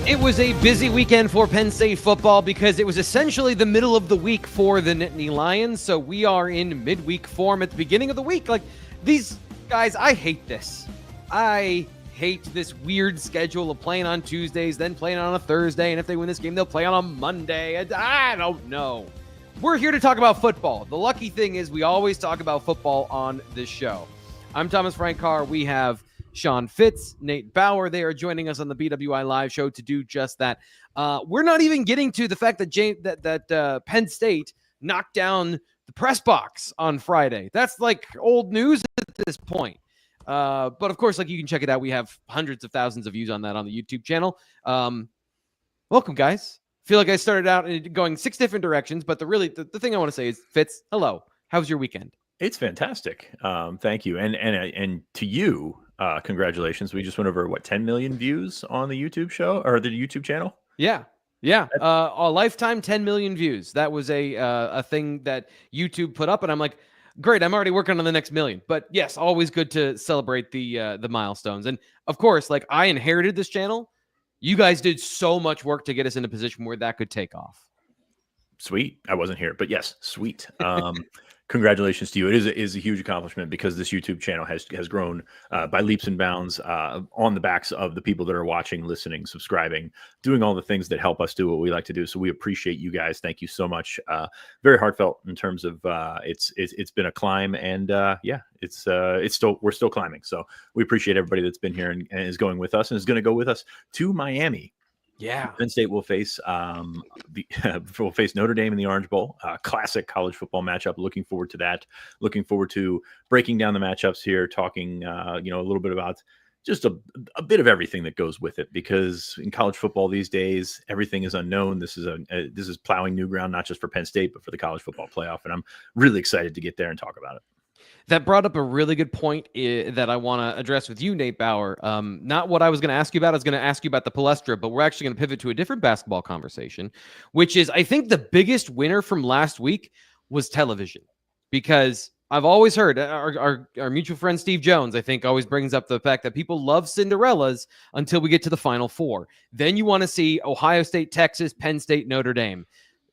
It was a busy weekend for Penn State football because it was essentially the middle of the week for the Nittany Lions. So we are in midweek form at the beginning of the week. Like, these guys, I hate this. I hate this weird schedule of playing on Tuesdays, then playing on a Thursday. And if they win this game, they'll play on a Monday. I don't know. We're here to talk about football. The lucky thing is we always talk about football on this show. I'm Thomas Frank Carr. We have Sean Fitz, Nate Bauer. They are joining us on the BWI Live Show to do just that. We're not even getting to the fact that Penn State knocked down the press box on Friday. That's like old news at this point. But of course, like, you can check it out. We have hundreds of thousands of views on that on the YouTube channel. Welcome, guys. Feel like I started out going 6 different directions, but the thing I want to say is, Fitz, hello. How was your weekend? It's fantastic. Thank you. And to you, congratulations. We just went over 10 million views on the YouTube show or the YouTube channel. Yeah. A lifetime 10 million views. That was a thing that YouTube put up, and I'm like, great, I'm already working on the next million. But yes, always good to celebrate the milestones. And of course, like, I inherited this channel. You guys did so much work to get us in a position where that could take off. Sweet. I wasn't here, but yes, sweet. Congratulations to you. It is a huge accomplishment because this YouTube channel has grown by leaps and bounds on the backs of the people that are watching, listening, subscribing, doing all the things that help us do what we like to do. So we appreciate you guys. Thank you so much. Very heartfelt in terms of it's been a climb, and we're still climbing. So we appreciate everybody that's been here and is going with us and is going to go with us to Miami. Yeah, Penn State will face Notre Dame in the Orange Bowl. Classic college football matchup. Looking forward to that. Looking forward to breaking down the matchups here, talking a little bit about just a bit of everything that goes with it. Because in college football these days, everything is unknown. This is plowing new ground, not just for Penn State, but for the college football playoff. And I'm really excited to get there and talk about it. That brought up a really good point that I want to address with you, Nate Bauer. Not what I was going to ask you about. I was going to ask you about the Palestra, but we're actually going to pivot to a different basketball conversation, which is, I think, the biggest winner from last week was television. Because I've always heard, our mutual friend Steve Jones, I think, always brings up the fact that people love Cinderellas until we get to the Final Four. Then you want to see Ohio State, Texas, Penn State, Notre Dame.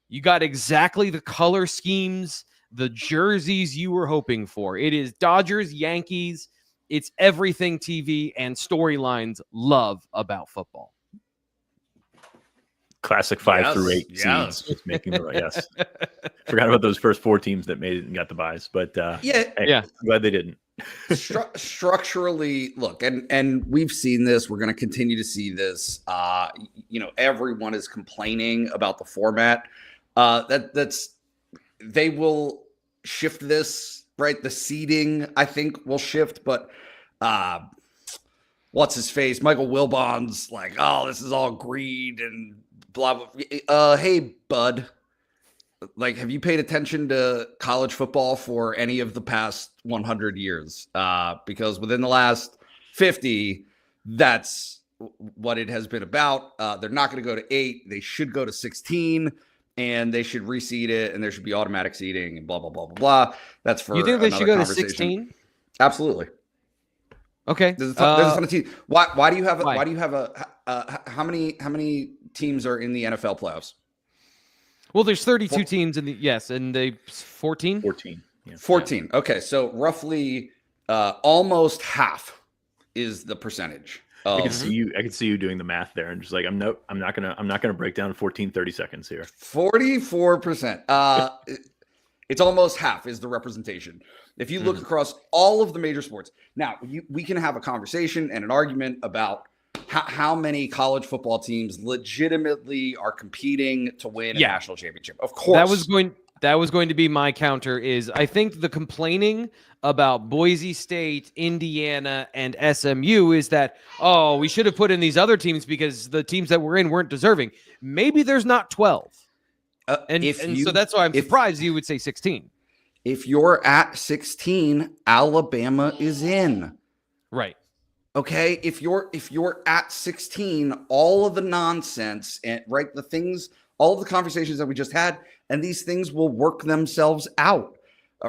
You got exactly the color schemes, the jerseys you were hoping for. It is Dodgers, Yankees. It's everything TV and storylines love about football. Classic 5 through 8 seeds. Just making the yes. Forgot about those first 4 teams that made it and got the buys, but I'm glad they didn't. Structurally, look, and we've seen this. We're going to continue to see this. Everyone is complaining about the format. They will shift this, right? The seeding, I think, will shift, but what's his face? Michael Wilbon's like, oh, this is all greed and blah, blah. Hey, bud, like, have you paid attention to college football for any of the past 100 years? Because within the last 50, that's what it has been about. They're not going to go to 8. They should go to 16. And they should reseed it, and there should be automatic seeding, and blah blah blah blah blah. That's for you think they should go to 16? Absolutely. Okay. There's a ton of teams. Why do you have how many teams are in the NFL playoffs? Well, there's 32 teams in the and they 14. 14. Yeah. 14. Okay, so roughly almost half is the percentage. I can see you doing the math there, and just like, I'm not gonna break down 14 30 seconds here. 44%. It's almost half is the representation. If you look across all of the major sports, now we can have a conversation and an argument about how many college football teams legitimately are competing to win a national championship. Of course, that was going to be my counter. Is I think the complaining about Boise State, Indiana, and SMU is that, oh, we should have put in these other teams because the teams that were in weren't deserving. Maybe there's not 12. So that's why I'm surprised you would say 16. If you're at 16, Alabama is in. Right. Okay. If you're at 16, all of the nonsense and all of the conversations that we just had, and these things will work themselves out.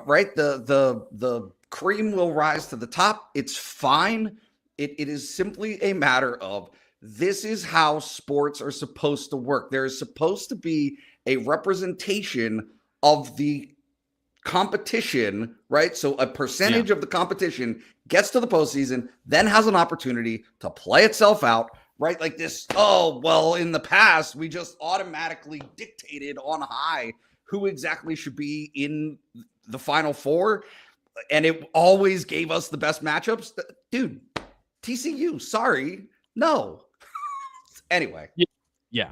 Right? The cream will rise to the top. It's fine. It is simply a matter of this is how sports are supposed to work. There is supposed to be a representation of the competition, right? So a percentage of the competition gets to the postseason, then has an opportunity to play itself out, right? Like this, oh, well, in the past, we just automatically dictated on high who exactly should be in the Final Four, and it always gave us the best matchups. Dude, TCU, sorry, no. Anyway. Yeah.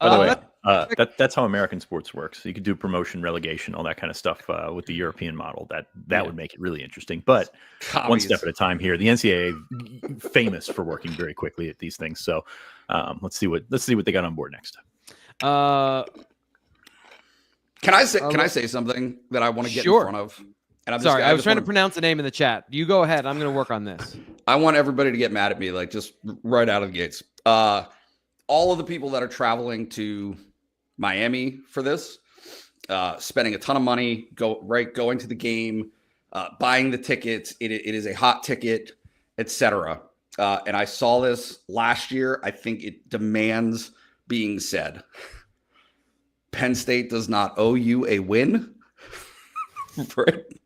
By the way, that's how American sports works. So you could do promotion, relegation, all that kind of stuff with the European model. That would make it really interesting. But one step at a time here. The NCAA famous for working very quickly at these things. So let's see what they got on board next. Can I say something that I want to get in front of? And Sorry, I was trying to pronounce the name in the chat. You go ahead. I'm going to work on this. I want everybody to get mad at me, like just right out of the gates. All of the people that are traveling to Miami for this, spending a ton of money, going to the game, buying the tickets. It is a hot ticket, etc. And I saw this last year. I think it demands being said. Penn State does not owe you a win for it.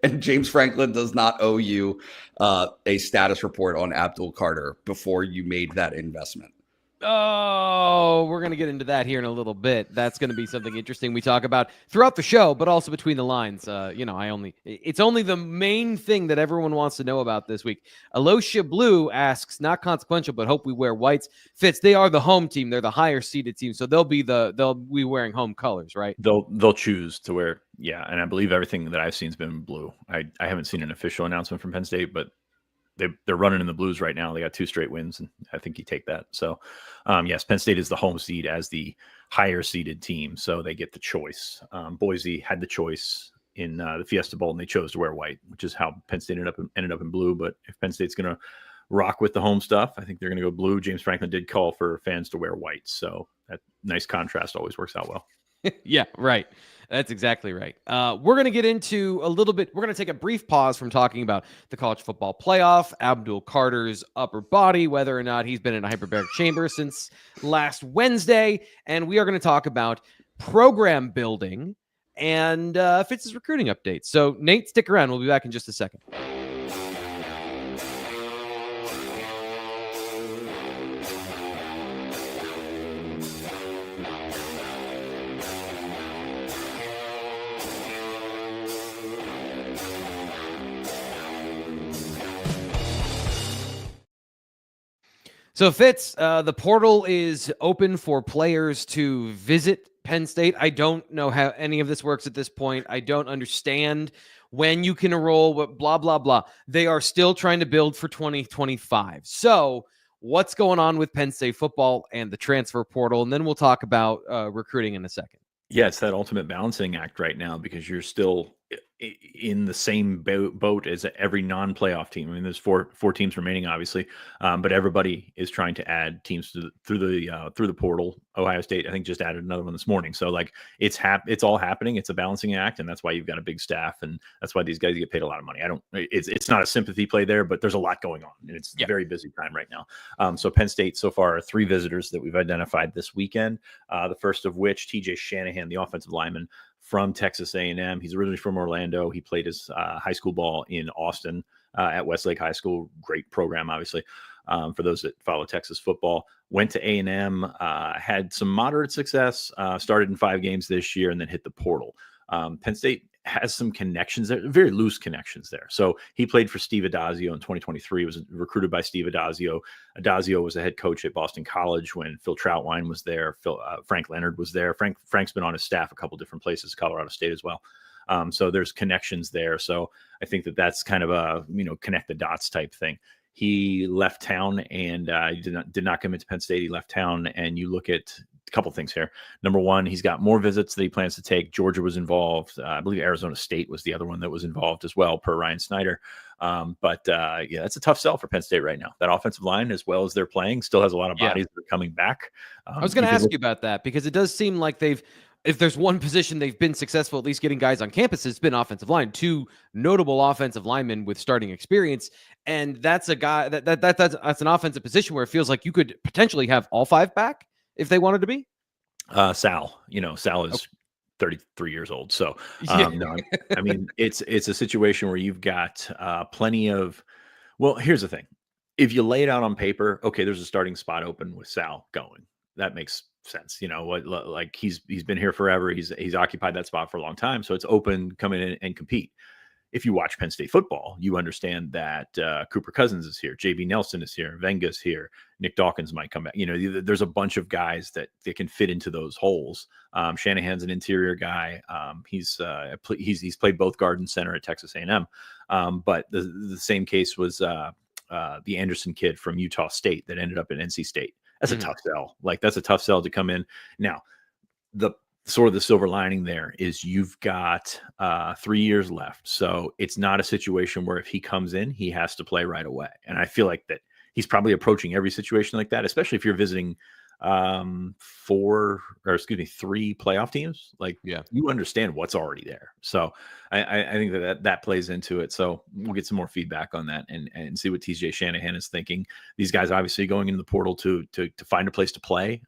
And James Franklin does not owe you a status report on Abdul Carter before you made that investment. Oh, we're going to get into that here in a little bit. That's going to be something interesting we talk about throughout the show, but also between the lines. It's only the main thing that everyone wants to know about this week. Alocia Blue asks, not consequential, but hope we wear whites. Fitz, they are the home team. They're the higher seeded team. So they'll be wearing home colors, right? They'll choose to wear. Yeah. And I believe everything that I've seen has been blue. I haven't seen an official announcement from Penn State, but they're running in the blues right now. They got 2 straight wins, and I think you take that. So, yes, Penn State is the home seed as the higher seeded team, so they get the choice. Boise had the choice in the Fiesta Bowl, and they chose to wear white, which is how Penn State ended up in blue. But if Penn State's going to rock with the home stuff, I think they're going to go blue. James Franklin did call for fans to wear white, so that nice contrast always works out well. Yeah, right. That's exactly right. We're going to get into a little bit. We're going to take a brief pause from talking about the college football playoff, Abdul Carter's upper body, whether or not he's been in a hyperbaric chamber since last Wednesday. And we are going to talk about program building and Fitz's recruiting updates. So, Nate, stick around. We'll be back in just a second. So, Fitz, the portal is open for players to visit Penn State. I don't know how any of this works at this point. I don't understand when you can enroll, but blah, blah, blah. They are still trying to build for 2025. So what's going on with Penn State football and the transfer portal? And then we'll talk about recruiting in a second. Yeah, it's that ultimate balancing act right now because you're still in the same boat as every non-playoff team. I mean, there's four teams remaining, obviously, but everybody is trying to add teams through the portal. Ohio State, I think, just added another one this morning. So, like, it's all happening. It's a balancing act, and that's why you've got a big staff, and that's why these guys get paid a lot of money. It's not a sympathy play there, but there's a lot going on, and it's a very busy time right now. So Penn State so far are 3 visitors that we've identified this weekend. The first of which, TJ Shanahan, the offensive lineman from Texas A&M. He's originally from Orlando. He played his high school ball in Austin at Westlake High School. Great program, obviously, for those that follow Texas football. Went to A&M, had some moderate success, started in 5 games this year, and then hit the portal. Penn State has some connections there, very loose connections there. So he played for Steve Adazio in 2023, was recruited by Steve Adazio. Adazio was a head coach at Boston College when Phil Troutwine was there. Frank Leonard was there. Frank's been on his staff a couple different places, Colorado State as well. So there's connections there. So I think that's kind of a, connect the dots type thing. He left town and did not commit to Penn State. He left town, and you look at a couple things here. Number one, he's got more visits that he plans to take. Georgia was involved. I believe Arizona State was the other one that was involved as well, per Ryan Snyder. But it's a tough sell for Penn State right now. That offensive line, as well as they're playing, still has a lot of bodies that are coming back. I was going to ask you about that because it does seem like if there's one position they've been successful, at least getting guys on campus, it's been offensive line. 2 notable offensive linemen with starting experience. And that's a guy that's an offensive position where it feels like you could potentially have all 5 back if they wanted to be. Sal is 33 years old. So, Yeah. no, I mean, it's a situation where you've got plenty of, well, here's the thing. If you lay it out on paper, okay, there's a starting spot open with Sal going. That makes sense. You know what? Like he's been here forever. He's occupied that spot for a long time. So it's open, come in and compete. If you watch Penn State football, you understand that Cooper Cousins is here, JB Nelson is here, Venga's here, Nick Dawkins might come back. You know, there's a bunch of guys that can fit into those holes. Shanahan's an interior guy. He's played both guard and center at Texas A&M. But the same case was the Anderson kid from Utah State that ended up at NC State. That's a tough sell. Like that's a tough sell to come in. Now, the silver lining there is you've got 3 years left. So it's not a situation where if he comes in, he has to play right away. And I feel like that he's probably approaching every situation like that, especially if you're visiting 3 playoff teams. Like, yeah, you understand what's already there. So I think that plays into it. So we'll get some more feedback on that and see what TJ Shanahan is thinking. These guys obviously going into the portal to find a place to play.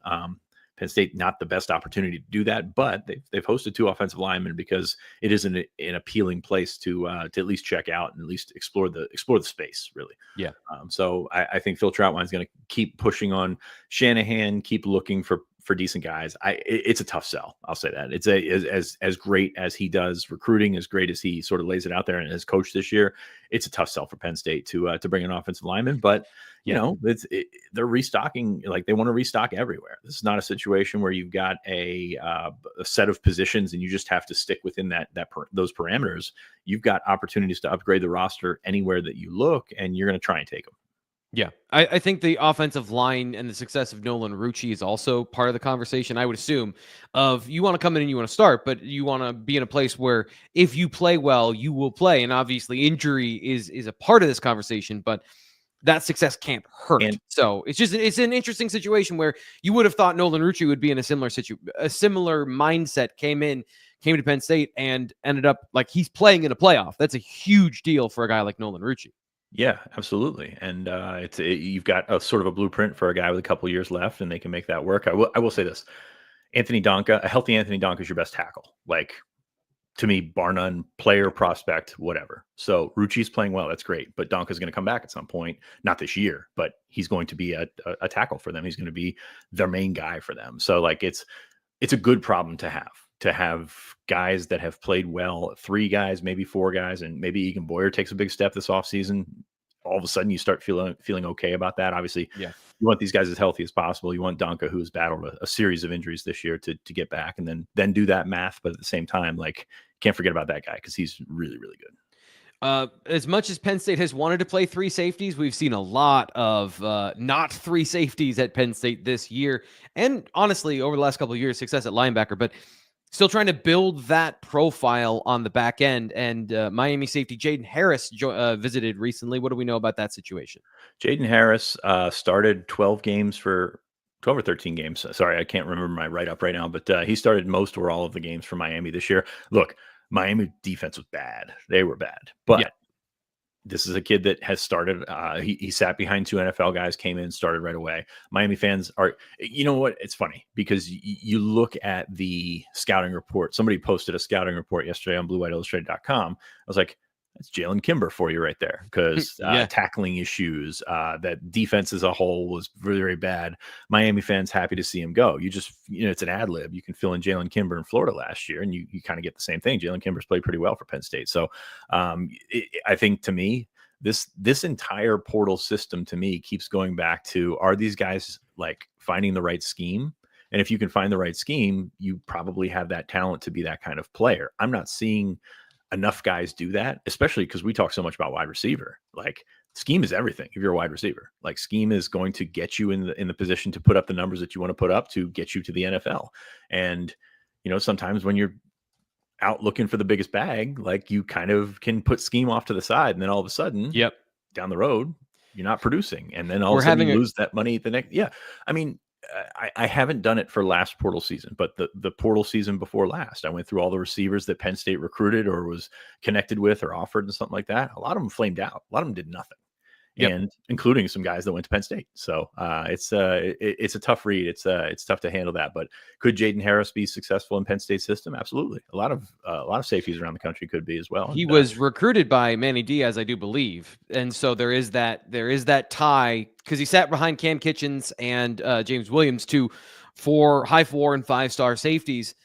Penn State, not the best opportunity to do that, but they've hosted 2 offensive linemen because it is an appealing place to at least check out and at least explore the space, really. Yeah. So I think Phil Trautwein is going to keep pushing on Shanahan, keep looking for decent guys. It's a tough sell. I'll say that. It's as great as he does recruiting, as great as he sort of lays it out there and has coached this year. It's a tough sell for Penn State to bring an offensive lineman, but you know, they're restocking. Like they want to restock everywhere. This is not a situation where you've got a set of positions and you just have to stick within those parameters. You've got opportunities to upgrade the roster anywhere that you look, and you're going to try and take them. Yeah, I think the offensive line and the success of Nolan Rucci is also part of the conversation. I would assume of you want to come in and you want to start, but you want to be in a place where if you play well, you will play. And obviously injury is a part of this conversation, but that success can't hurt. So it's an interesting situation where you would have thought Nolan Rucci would be in a similar mindset, came to Penn State and ended up like he's playing in a playoff. That's a huge deal for a guy like Nolan Rucci. Yeah, absolutely. And you've got a sort of a blueprint for a guy with a couple years left, and they can make that work. I will say this: Anthony Donka, a healthy Anthony Donka is your best tackle. Like, to me, bar none, player, prospect, whatever. So Rucci's playing well. That's great. But Donka's going to come back at some point, not this year, but he's going to be a tackle for them. He's going to be their main guy for them. So like it's a good problem to have guys that have played well, 3 guys, maybe 4 guys, and maybe Egan Boyer takes a big step this offseason. All of a sudden you start feeling okay about that. Obviously, yeah, you want these guys as healthy as possible. You want Donka, who's battled a series of injuries this year, to get back and then do that math. But at the same time, like, can't forget about that guy because he's really, really good. As much as Penn State has wanted to play 3 safeties, we've seen a lot of not 3 safeties at Penn State this year. And honestly, over the last couple of years, success at linebacker, but still trying to build that profile on the back end. And Miami safety Jaden Harris visited recently. What do we know about that situation? Jaden Harris started 12 or 13 games. Sorry, I can't remember my write-up right now, but he started most or all of the games for Miami this year. Look, Miami defense was bad. They were bad. But this is a kid that has started. He sat behind 2 NFL guys, came in, started right away. Miami fans are, you know what? It's funny because you look at the scouting report. Somebody posted a scouting report yesterday on BlueWhiteIllustrated.com. I was like, that's Jalen Kimber for you right there, because tackling issues, that defense as a whole was very, very bad. Miami fans happy to see him go. It's an ad lib. You can fill in Jalen Kimber in Florida last year, and you kind of get the same thing. Jalen Kimber's played pretty well for Penn State. So I think, to me, this entire portal system, to me, keeps going back to, are these guys like finding the right scheme? And if you can find the right scheme, you probably have that talent to be that kind of player. I'm not seeing enough guys do that, especially because we talk so much about wide receiver. Like, scheme is everything. If you're a wide receiver, like, scheme is going to get you in the position to put up the numbers that you want to put up to get you to the NFL. And, sometimes when you're out looking for the biggest bag, like, you kind of can put scheme off to the side, and then all of a sudden, down the road, you're not producing. And then all of a sudden you lose that money the next. Yeah. I mean, I haven't done it for last portal season, but the portal season before last, I went through all the receivers that Penn State recruited or was connected with or offered and something like that. A lot of them flamed out. A lot of them did nothing. and including some guys that went to Penn State. So it's a tough read. It's tough to handle that. But could Jaden Harris be successful in Penn State system? Absolutely. A lot of safeties around the country could be as well. He was recruited by Manny Diaz, I do believe, and so there is that tie because he sat behind Cam Kitchens and James Williams, two for high 4 and 5-star safeties.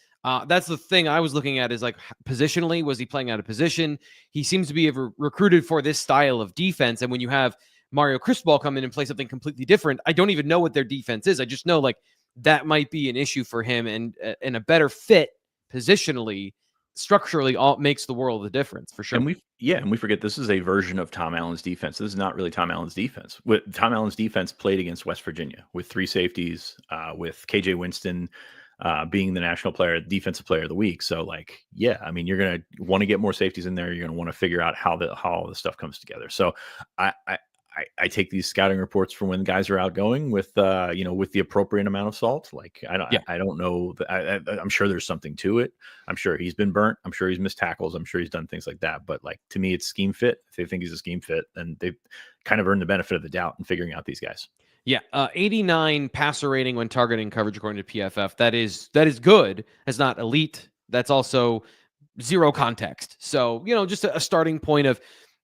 That's the thing I was looking at is like positionally, was he playing out of position? He seems to be recruited for this style of defense. And when you have Mario Cristobal come in and play something completely different, I don't even know what their defense is. I just know like that might be an issue for him, and a better fit positionally, structurally, all makes the world of the difference for sure. And we forget this is a version of Tom Allen's defense. This is not really Tom Allen's defense. Tom Allen's defense played against West Virginia with 3 safeties, with KJ Winston being the national player, defensive player of the week. So like, yeah, I mean, you're going to want to get more safeties in there. You're going to want to figure out how all the stuff comes together. So I take these scouting reports from when guys are outgoing with with the appropriate amount of salt. Like I don't know. I'm sure there's something to it. I'm sure he's been burnt. I'm sure he's missed tackles. I'm sure he's done things like that. But like, to me, it's scheme fit. If they think he's a scheme fit, then they've kind of earned the benefit of the doubt in figuring out these guys. Yeah, 89 passer rating when targeting coverage according to PFF. That is good. That's not elite. That's also zero context. So, just a starting point of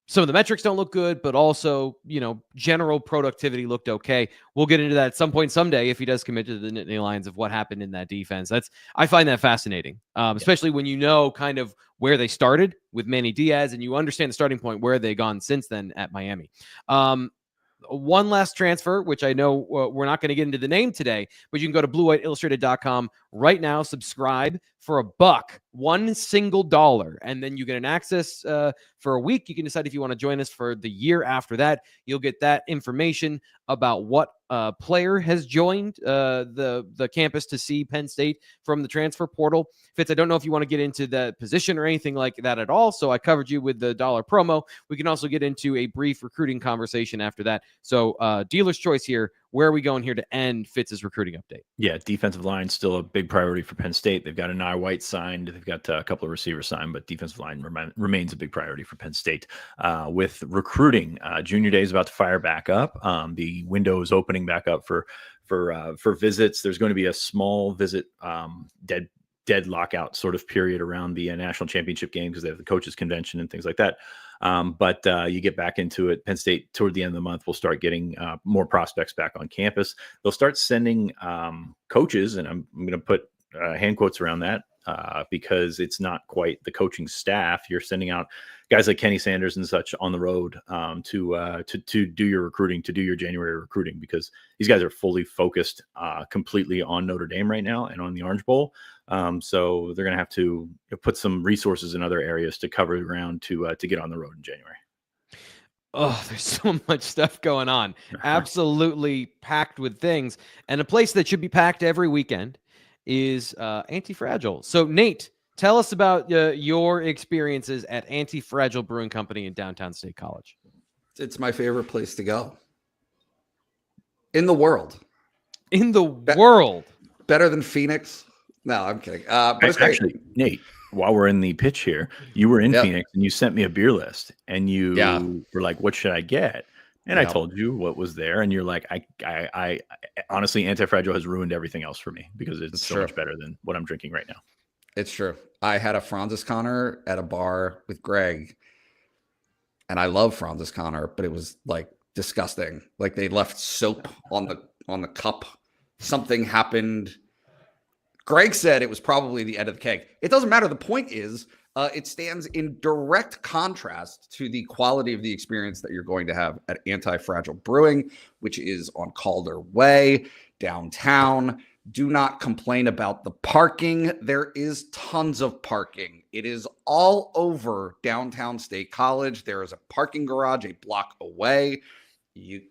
some of the metrics don't look good, but also, general productivity looked okay. We'll get into that at some point someday if he does commit to the Nittany Lions of what happened in that defense. I find that fascinating, especially when you know kind of where they started with Manny Diaz and you understand the starting point where they've gone since then at Miami. One last transfer, which I know we're not going to get into the name today, but you can go to bluewhiteillustrated.com right now, subscribe for $1, $1 single dollar, and then you get an access for a week. You can decide if you want to join us for the year after that. You'll get that information about what player has joined the campus to see Penn State from the transfer portal. Fitz, I don't know if you want to get into the position or anything like that at all, so I covered you with the dollar promo. We can also get into a brief recruiting conversation after that. So dealer's choice here. Where are we going here to end Fitz's recruiting update? Yeah, defensive line still a big priority for Penn State. They've got Anai White signed. They've got a couple of receivers signed, but defensive line remains a big priority for Penn State. With recruiting, junior day is about to fire back up. The window is opening back up for visits. There's going to be a small visit dead lockout sort of period around the national championship game because they have the coaches convention and things like that. But you get back into it. Penn State toward the end of the month will start getting more prospects back on campus. They'll start sending coaches, and I'm going to put hand quotes around that because it's not quite the coaching staff. You're sending out guys like Kenny Sanders and such on the road to do your recruiting, to do your January recruiting, because these guys are fully focused completely on Notre Dame right now and on the Orange Bowl. So they're going to have to put some resources in other areas to cover the ground to get on the road in January. Oh, there's so much stuff going on. Absolutely packed with things. And a place that should be packed every weekend is Anti-Fragile. So Nate, tell us about your experiences at Anti-Fragile Brewing Company in downtown State College. It's my favorite place to go in the world. In the world. Better than Phoenix. No, I'm kidding. But it's actually, Nate, while we're in the pitch here, you were in Phoenix and you sent me a beer list and you were like, what should I get? And I told you what was there. And you're like, I honestly, Anti-Fragile has ruined everything else for me because it's so much better than what I'm drinking right now. It's true. I had a Francis Connor at a bar with Greg, and I love Francis Connor, but it was like disgusting. Like they left soap on the cup. Something happened. Greg said it was probably the end of the keg. It doesn't matter. The point is, it stands in direct contrast to the quality of the experience that you're going to have at Anti-Fragile Brewing, which is on Calder Way, downtown. Do not complain about the parking. There is tons of parking. It is all over downtown State College. There is a parking garage a block away. You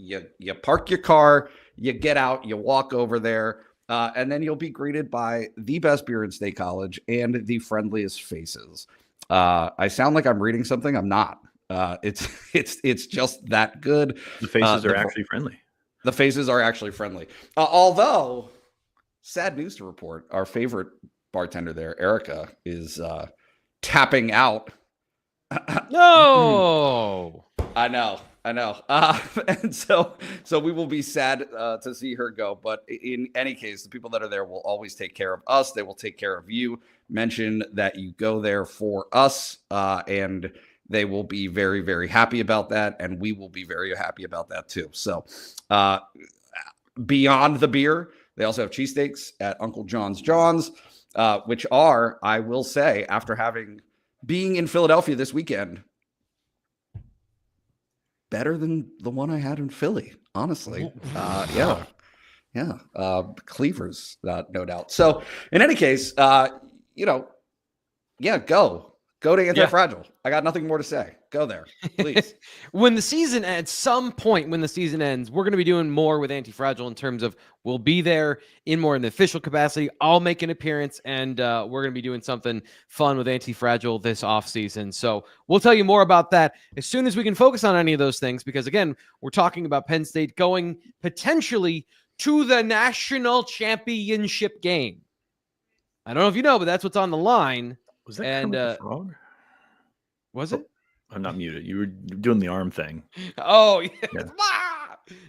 park your car, you get out, you walk over there. And then you'll be greeted by the best beer in State College and the friendliest faces. I sound like I'm reading something. I'm not. It's just that good. The faces are actually friendly. The faces are actually friendly. Although, sad news to report, our favorite bartender there, Erica, is tapping out. No. I know. I know. And so we will be sad to see her go. But in any case, the people that are there will always take care of us. They will take care of you. Mention that you go there for us, and they will be very, very happy about that. And we will be very happy about that too. So beyond the beer, they also have cheesesteaks at Uncle John's, which are, I will say, after being in Philadelphia this weekend, better than the one I had in Philly, honestly. Yeah. Cleavers, no doubt. So in any case, go to Anti-Fragile. I got nothing more to say. Go there, please. At some point when the season ends, we're going to be doing more with Anti-Fragile in terms of we'll be there in the official capacity. I'll make an appearance, and we're going to be doing something fun with Anti-Fragile this offseason. So we'll tell you more about that as soon as we can focus on any of those things, because, again, we're talking about Penn State going potentially to the national championship game. I don't know if you know, but that's what's on the line. Was that Kermit the Frog? Was it? I'm not muted. You were doing the arm thing. Oh,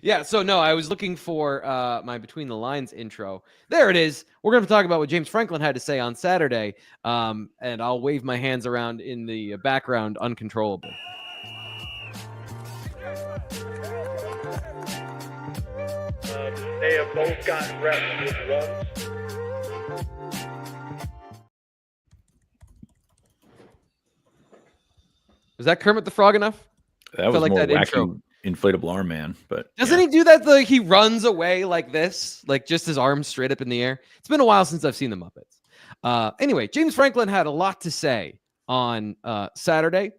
yeah. So, no, I was looking for my Between the Lines intro. There it is. We're going to talk about what James Franklin had to say on Saturday, and I'll wave my hands around in the background uncontrollably. They have both gotten reps with runs. Was that Kermit the Frog enough? That was like more that wacky intro. Inflatable arm man, but doesn't he do that? Like he runs away like this, like just his arms straight up in the air. It's been a while since I've seen the Muppets. Anyway, James Franklin had a lot to say on Saturday.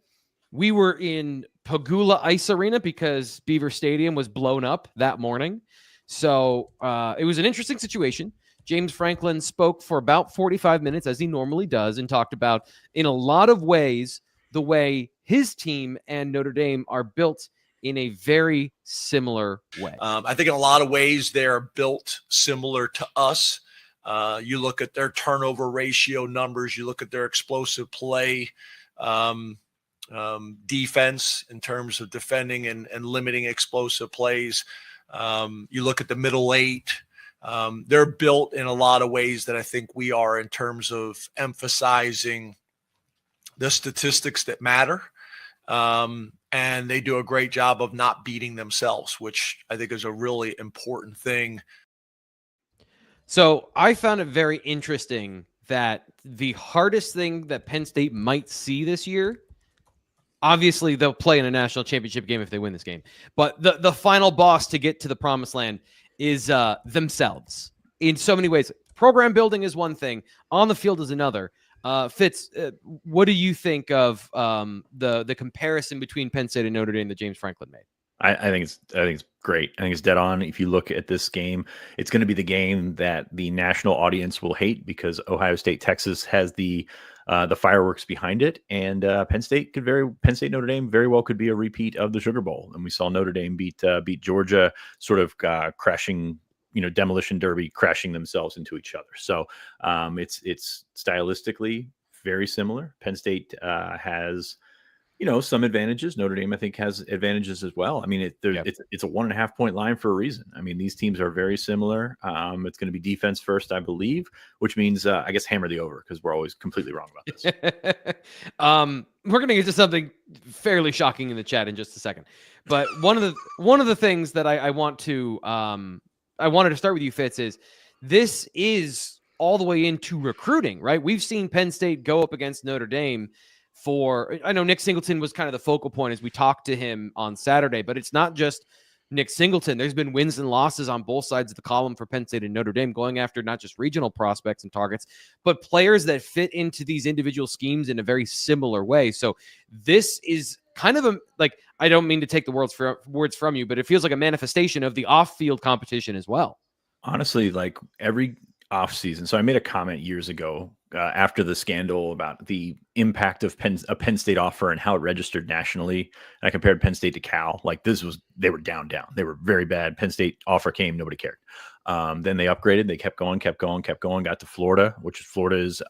We were in Pagula Ice Arena because Beaver Stadium was blown up that morning. So it was an interesting situation. James Franklin spoke for about 45 minutes, as he normally does, and talked about, in a lot of ways, the way his team and Notre Dame are built in a very similar way. I think in a lot of ways they're built similar to us. You look at their turnover ratio numbers, you look at their explosive play defense in terms of defending and limiting explosive plays. You look at the middle eight. They're built in a lot of ways that I think we are in terms of emphasizing the statistics that matter. And they do a great job of not beating themselves, which I think is a really important thing. So I found it very interesting that the hardest thing that Penn State might see this year, obviously they'll play in a national championship game if they win this game, but the final boss to get to the promised land is themselves in so many ways. Program building is one thing, on the field is another. Fitz, what do you think of the comparison between Penn State and Notre Dame that James Franklin made? I think it's great. I think it's dead on. If you look at this game, it's going to be the game that the national audience will hate because Ohio State, Texas has the fireworks behind it, and Penn State Notre Dame very well could be a repeat of the Sugar Bowl. And we saw Notre Dame beat Georgia, sort of crashing, demolition derby, crashing themselves into each other. So it's stylistically very similar. Penn State has some advantages. Notre Dame, I think, has advantages as well. I mean, it's a 1.5 point line for a reason. I mean, these teams are very similar. It's going to be defense first, I believe, which means I guess hammer the over because we're always completely wrong about this. We're going to get to something fairly shocking in the chat in just a second. But one of the things that I wanted to start with you, Fitz, is this is all the way into recruiting, right? We've seen Penn State go up against Notre Dame I know Nick Singleton was kind of the focal point as we talked to him on Saturday, but it's not just Nick Singleton. There's been wins and losses on both sides of the column for Penn State and Notre Dame, going after not just regional prospects and targets, but players that fit into these individual schemes in a very similar way. So this is kind of I don't mean to take the words from you, but it feels like a manifestation of the off-field competition as well. Honestly, like every offseason. So I made a comment years ago after the scandal about the impact of a Penn State offer and how it registered nationally. And I compared Penn State to Cal. Like they were down. They were very bad. Penn State offer came, nobody cared. Then they upgraded. They kept going, got to Florida, which Florida is,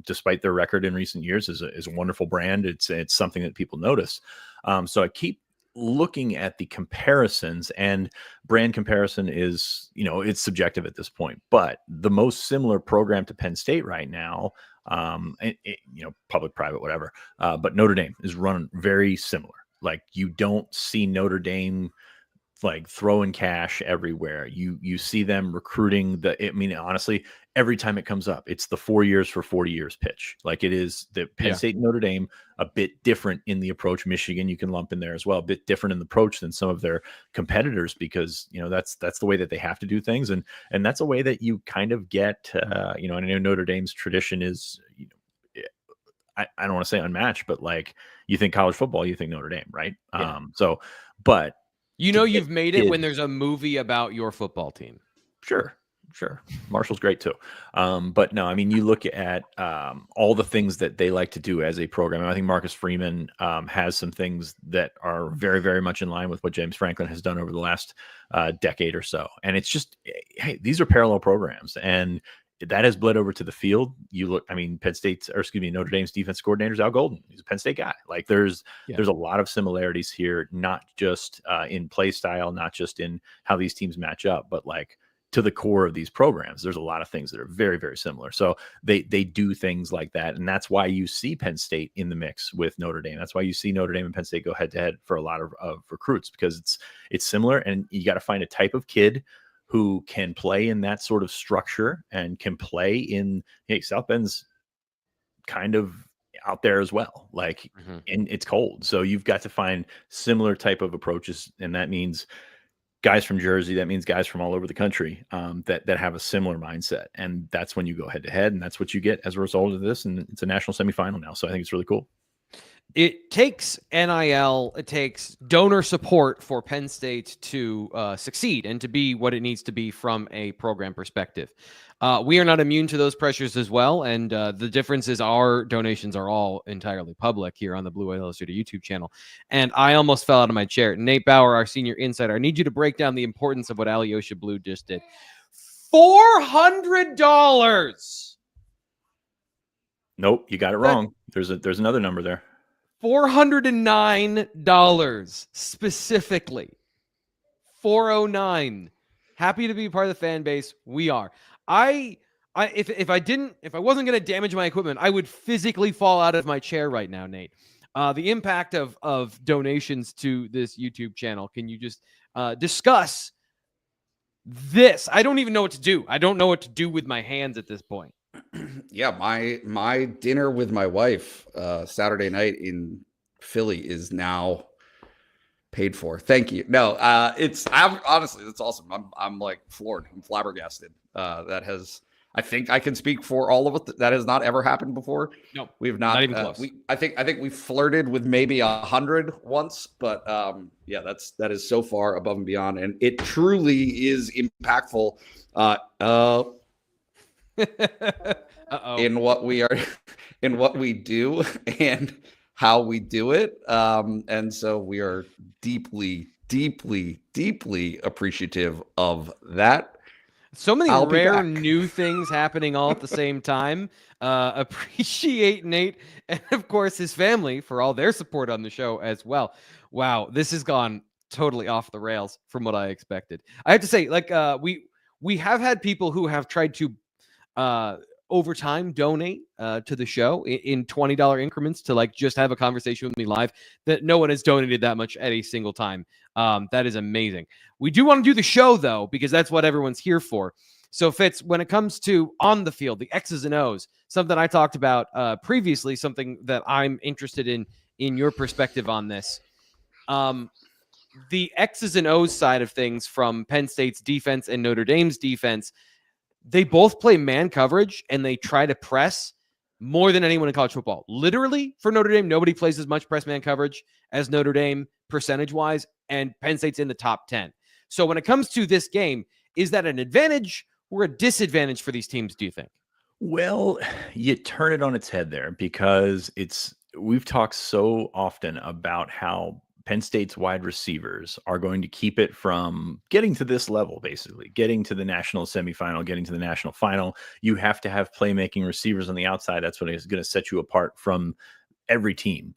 despite their record in recent years, is a wonderful brand. It's something that people notice. So I keep looking at the comparisons, and brand comparison is, it's subjective at this point, but the most similar program to Penn State right now, public, private, whatever, but Notre Dame is run very similar. Like, you don't see Notre Dame like throwing cash everywhere. You see them recruiting honestly, every time it comes up, it's the 4 years for 40 years pitch. Like, it is the Penn State and Notre Dame, a bit different in the approach. Michigan, you can lump in there as well, a bit different in the approach than some of their competitors, because, that's the way that they have to do things. And that's a way that you kind of get, and I know Notre Dame's tradition is, I don't want to say unmatched, but like, you think college football, you think Notre Dame, right? Yeah. But you've made it when there's a movie about your football team. Sure. Marshall's great too. But no, I mean, you look at all the things that they like to do as a program. And I think Marcus Freeman has some things that are very, very much in line with what James Franklin has done over the last decade or so. And it's just, hey, these are parallel programs, and that has bled over to the field. You look, I mean, Notre Dame's defense coordinator is Al Golden. He's a Penn State guy. Like, there's a lot of similarities here, not just in play style, not just in how these teams match up, but like to the core of these programs. There's a lot of things that are very, very similar. So they do things like that. And that's why you see Penn State in the mix with Notre Dame. That's why you see Notre Dame and Penn State go head to head for a lot of recruits, because it's similar, and you got to find a type of kid who can play in that sort of structure and can play in, hey, South Bend's kind of out there as well. Like, and it's cold. So you've got to find similar type of approaches. And that means guys from Jersey, that means guys from all over the country that have a similar mindset. And that's when you go head to head. And that's what you get as a result of this. And it's a national semifinal now. So I think it's really cool. It takes NIL, it takes donor support for Penn State to succeed and to be what it needs to be from a program perspective. We are not immune to those pressures as well, and the difference is our donations are all entirely public here on the Blue Whale Illustrated YouTube channel. And I almost fell out of my chair. Nate Bauer, our senior insider, I need you to break down the importance of what Alyosha Blue just did. $400. Nope, you got it wrong. There's another number there. $409 specifically. 409. Happy to be part of the fan base. We are. If I wasn't going to damage my equipment, I would physically fall out of my chair right now, Nate. The impact of donations to this YouTube channel. Can you just discuss this? I don't even know what to do. I don't know what to do with my hands at this point. Yeah, my dinner with my wife Saturday night in Philly is now paid for. Thank you. No, I'm honestly, that's awesome. I'm like floored. I'm flabbergasted. I think I can speak for all of it. That has not ever happened before. No, we've not even close. I think we flirted with maybe 100 once, but yeah, that is so far above and beyond, and it truly is impactful. In what we do and how we do it. And so we are deeply, deeply, deeply appreciative of that. So many rare new things happening all at the same time. Appreciate Nate and, of course, his family for all their support on the show as well. Wow, this has gone totally off the rails from what I expected. I have to say, like, we have had people who have tried to over time donate to the show in $20 increments to like just have a conversation with me live. That no one has donated that much at a single time. That is amazing. We do want to do the show though, because that's what everyone's here for. So Fitz, when it comes to on the field, the X's and O's, something I talked about previously, something that I'm interested in your perspective on this. The X's and O's side of things from Penn State's defense and Notre Dame's defense, they both play man coverage and they try to press more than anyone in college football. Literally, for Notre Dame, nobody plays as much press man coverage as Notre Dame percentage-wise, and Penn State's in the top 10. So when it comes to this game, is that an advantage or a disadvantage for these teams, do you think? Well, you turn it on its head there, because we've talked so often about how Penn State's wide receivers are going to keep it from getting to this level, basically getting to the national semifinal, getting to the national final. You have to have playmaking receivers on the outside. That's what is going to set you apart from every team.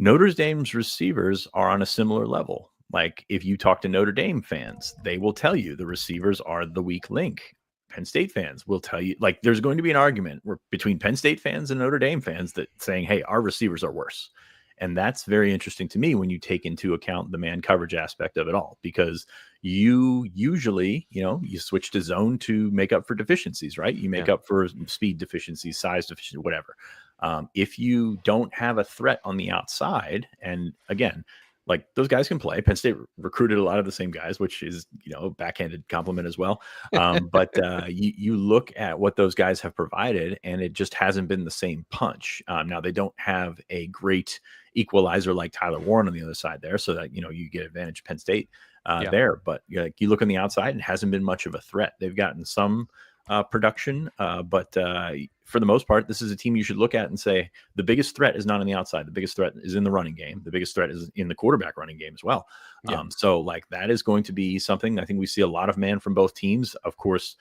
Notre Dame's receivers are on a similar level. Like if you talk to Notre Dame fans, they will tell you the receivers are the weak link. Penn State fans will tell you, like, there's going to be an argument between Penn State fans and Notre Dame fans that saying, hey, our receivers are worse. And that's very interesting to me when you take into account the man coverage aspect of it all, because you usually, you switch to zone to make up for deficiencies, right? You make up for speed deficiencies, size deficiencies, whatever. If you don't have a threat on the outside, and again, like those guys can play. Penn State recruited a lot of the same guys, which is, a backhanded compliment as well. But you look at what those guys have provided, and it just hasn't been the same punch. Now they don't have a great equalizer like Tyler Warren on the other side there, so that, you get advantage Penn State there. But you look on the outside, and it hasn't been much of a threat. They've gotten some production, but for the most part, this is a team you should look at and say the biggest threat is not on the outside. The biggest threat is in the running game. The biggest threat is in the quarterback running game as well. So like that is going to be something. I think we see a lot of man from both teams. Of course,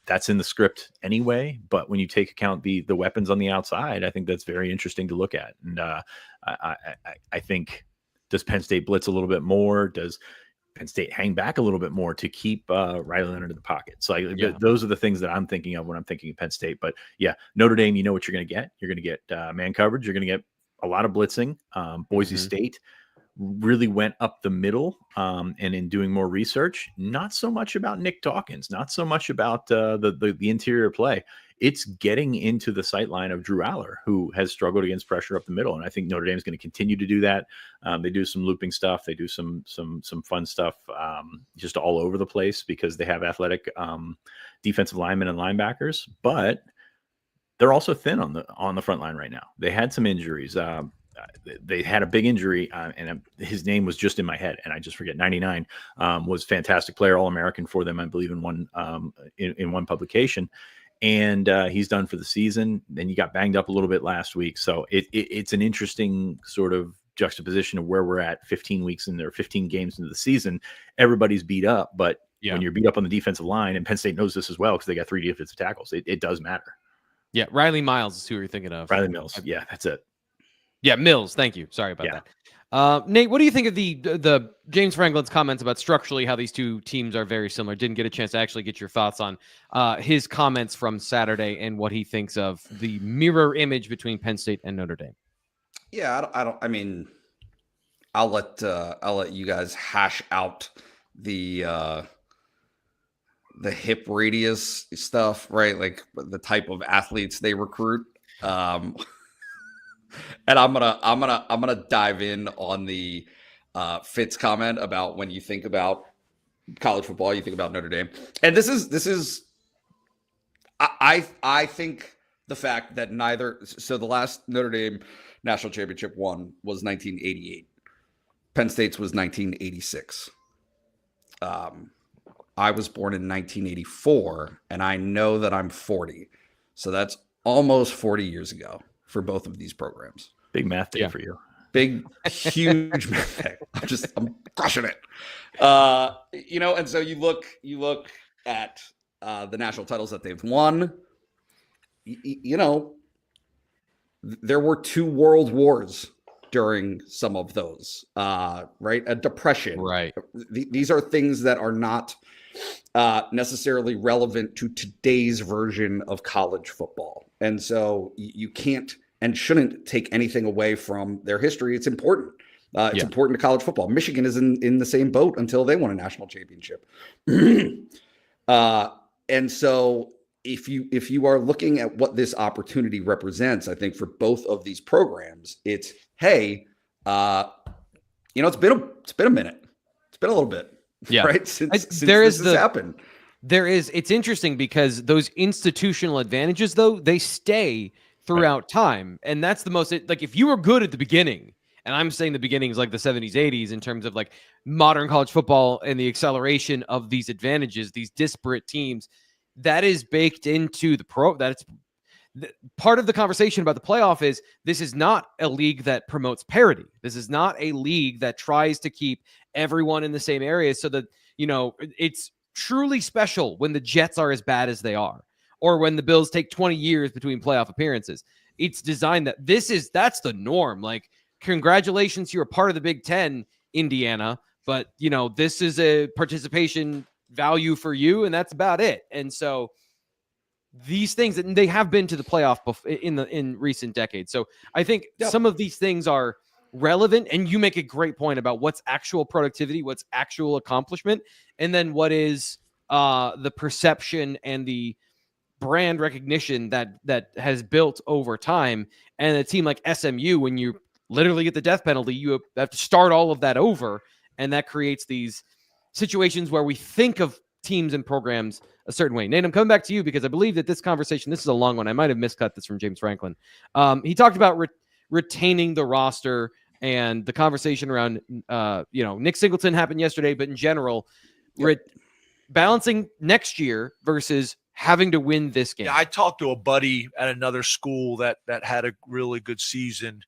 that's in the script anyway. But when you take account the weapons on the outside, I think that's very interesting to look at. And I think, does Penn State blitz a little bit more? Does Penn State hang back a little bit more to keep Riley Leonard in the pocket? So those are the things that I'm thinking of when I'm thinking of Penn State. But yeah, Notre Dame, you know what you're going to get. You're going to get man coverage. You're going to get a lot of blitzing. Boise State really went up the middle, and in doing more research, not so much about Nick Dawkins, not so much about the interior play. It's getting into the sight line of Drew Aller, who has struggled against pressure up the middle. And I think Notre Dame is going to continue to do that. They do some looping stuff. They do some fun stuff just all over the place because they have athletic defensive linemen and linebackers, but they're also thin on the front line right now. They had some injuries. They had a big injury, and his name was just in my head, and I just forget. 99 was a fantastic player, All-American for them, I believe, in one publication. And he's done for the season. Then he got banged up a little bit last week. So it's an interesting sort of juxtaposition of where we're at 15 weeks in there, 15 games into the season. Everybody's beat up, but when you're beat up on the defensive line, and Penn State knows this as well because they got 3 defensive tackles, it does matter. Yeah, Riley Miles is who you're thinking of. Riley Mills. Yeah, that's it. Yeah, Mills. Thank you. Sorry about that. Nate, what do you think of the James Franklin's comments about structurally how these two teams are very similar? Didn't get a chance to actually get your thoughts on his comments from Saturday and what he thinks of the mirror image between Penn State and Notre Dame. Yeah, I mean, I'll let you guys hash out the hip radius stuff, right? Like the type of athletes they recruit. And I'm gonna dive in on the Fitz comment about when you think about college football, you think about Notre Dame, and this is I think the fact that the last Notre Dame national championship won was 1988. Penn State's was 1986. I was born in 1984, and I know that I'm 40, so that's almost 40 years ago for both of these programs. Big math day for you. Big, huge math day. I'm crushing it. And so you look at the national titles that they've won. There were 2 world wars during some of those, right? A depression. Right. These are things that are not necessarily relevant to today's version of college football. And so you can't and shouldn't take anything away from their history. It's important. It's important to college football. Michigan is in the same boat until they won a national championship. And so if you are looking at what this opportunity represents, I think for both of these programs, it's, hey, it's been a minute. It's been a little bit. Yeah. Right. Since this has happened. It's interesting because those institutional advantages, though, they stay throughout time. And that's the most, like, if you were good at the beginning, and I'm saying the beginning is like the 70s, 80s in terms of like modern college football and the acceleration of these advantages, these disparate teams, that is baked into that's part of the conversation about the playoff. Is this is not a league that promotes parity. This is not a league that tries to keep everyone in the same area so that, it's truly special when the Jets are as bad as they are, or when the Bills take 20 years between playoff appearances. It's designed that that's the norm. Like congratulations, you're a part of the Big Ten, Indiana, but this is a participation value for you, and that's about it. And so these things, and they have been to the playoff in recent decades. So I think some of these things are relevant, and you make a great point about what's actual productivity, what's actual accomplishment, and then what is the perception and the brand recognition that has built over time. And a team like SMU, when you literally get the death penalty, you have to start all of that over, and that creates these situations where we think of teams and programs a certain way. Nate, I'm coming back to you because I believe that this conversation, this is a long one. I might have miscut this from James Franklin. He talked about retaining the roster and the conversation around, Nick Singleton happened yesterday, but in general, balancing next year versus having to win this game. Yeah, I talked to a buddy at another school that had a really good season,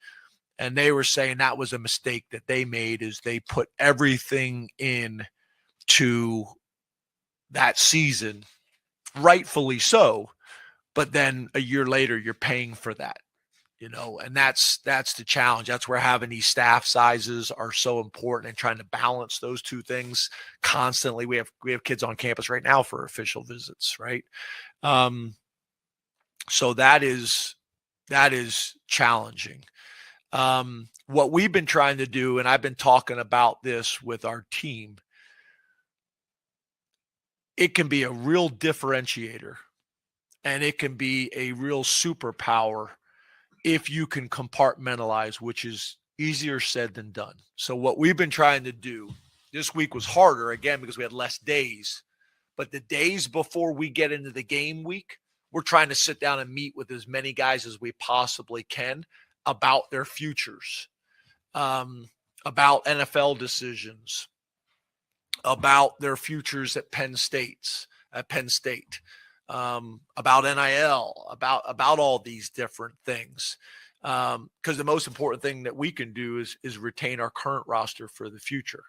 and they were saying that was a mistake that they made, is they put everything in to that season, rightfully so, but then a year later you're paying for that, and that's the challenge. That's where having these staff sizes are so important, and trying to balance those two things constantly. We have kids on campus right now for official visits, right? So that is challenging. What we've been trying to do, and I've been talking about this with our team, it can be a real differentiator, and it can be a real superpower if you can compartmentalize, which is easier said than done. So what we've been trying to do this week was harder, again, because we had less days, but the days before we get into the game week, we're trying to sit down and meet with as many guys as we possibly can about their futures, about NFL decisions, about their futures at Penn State, about NIL, about all these different things. Because the most important thing that we can do is retain our current roster for the future.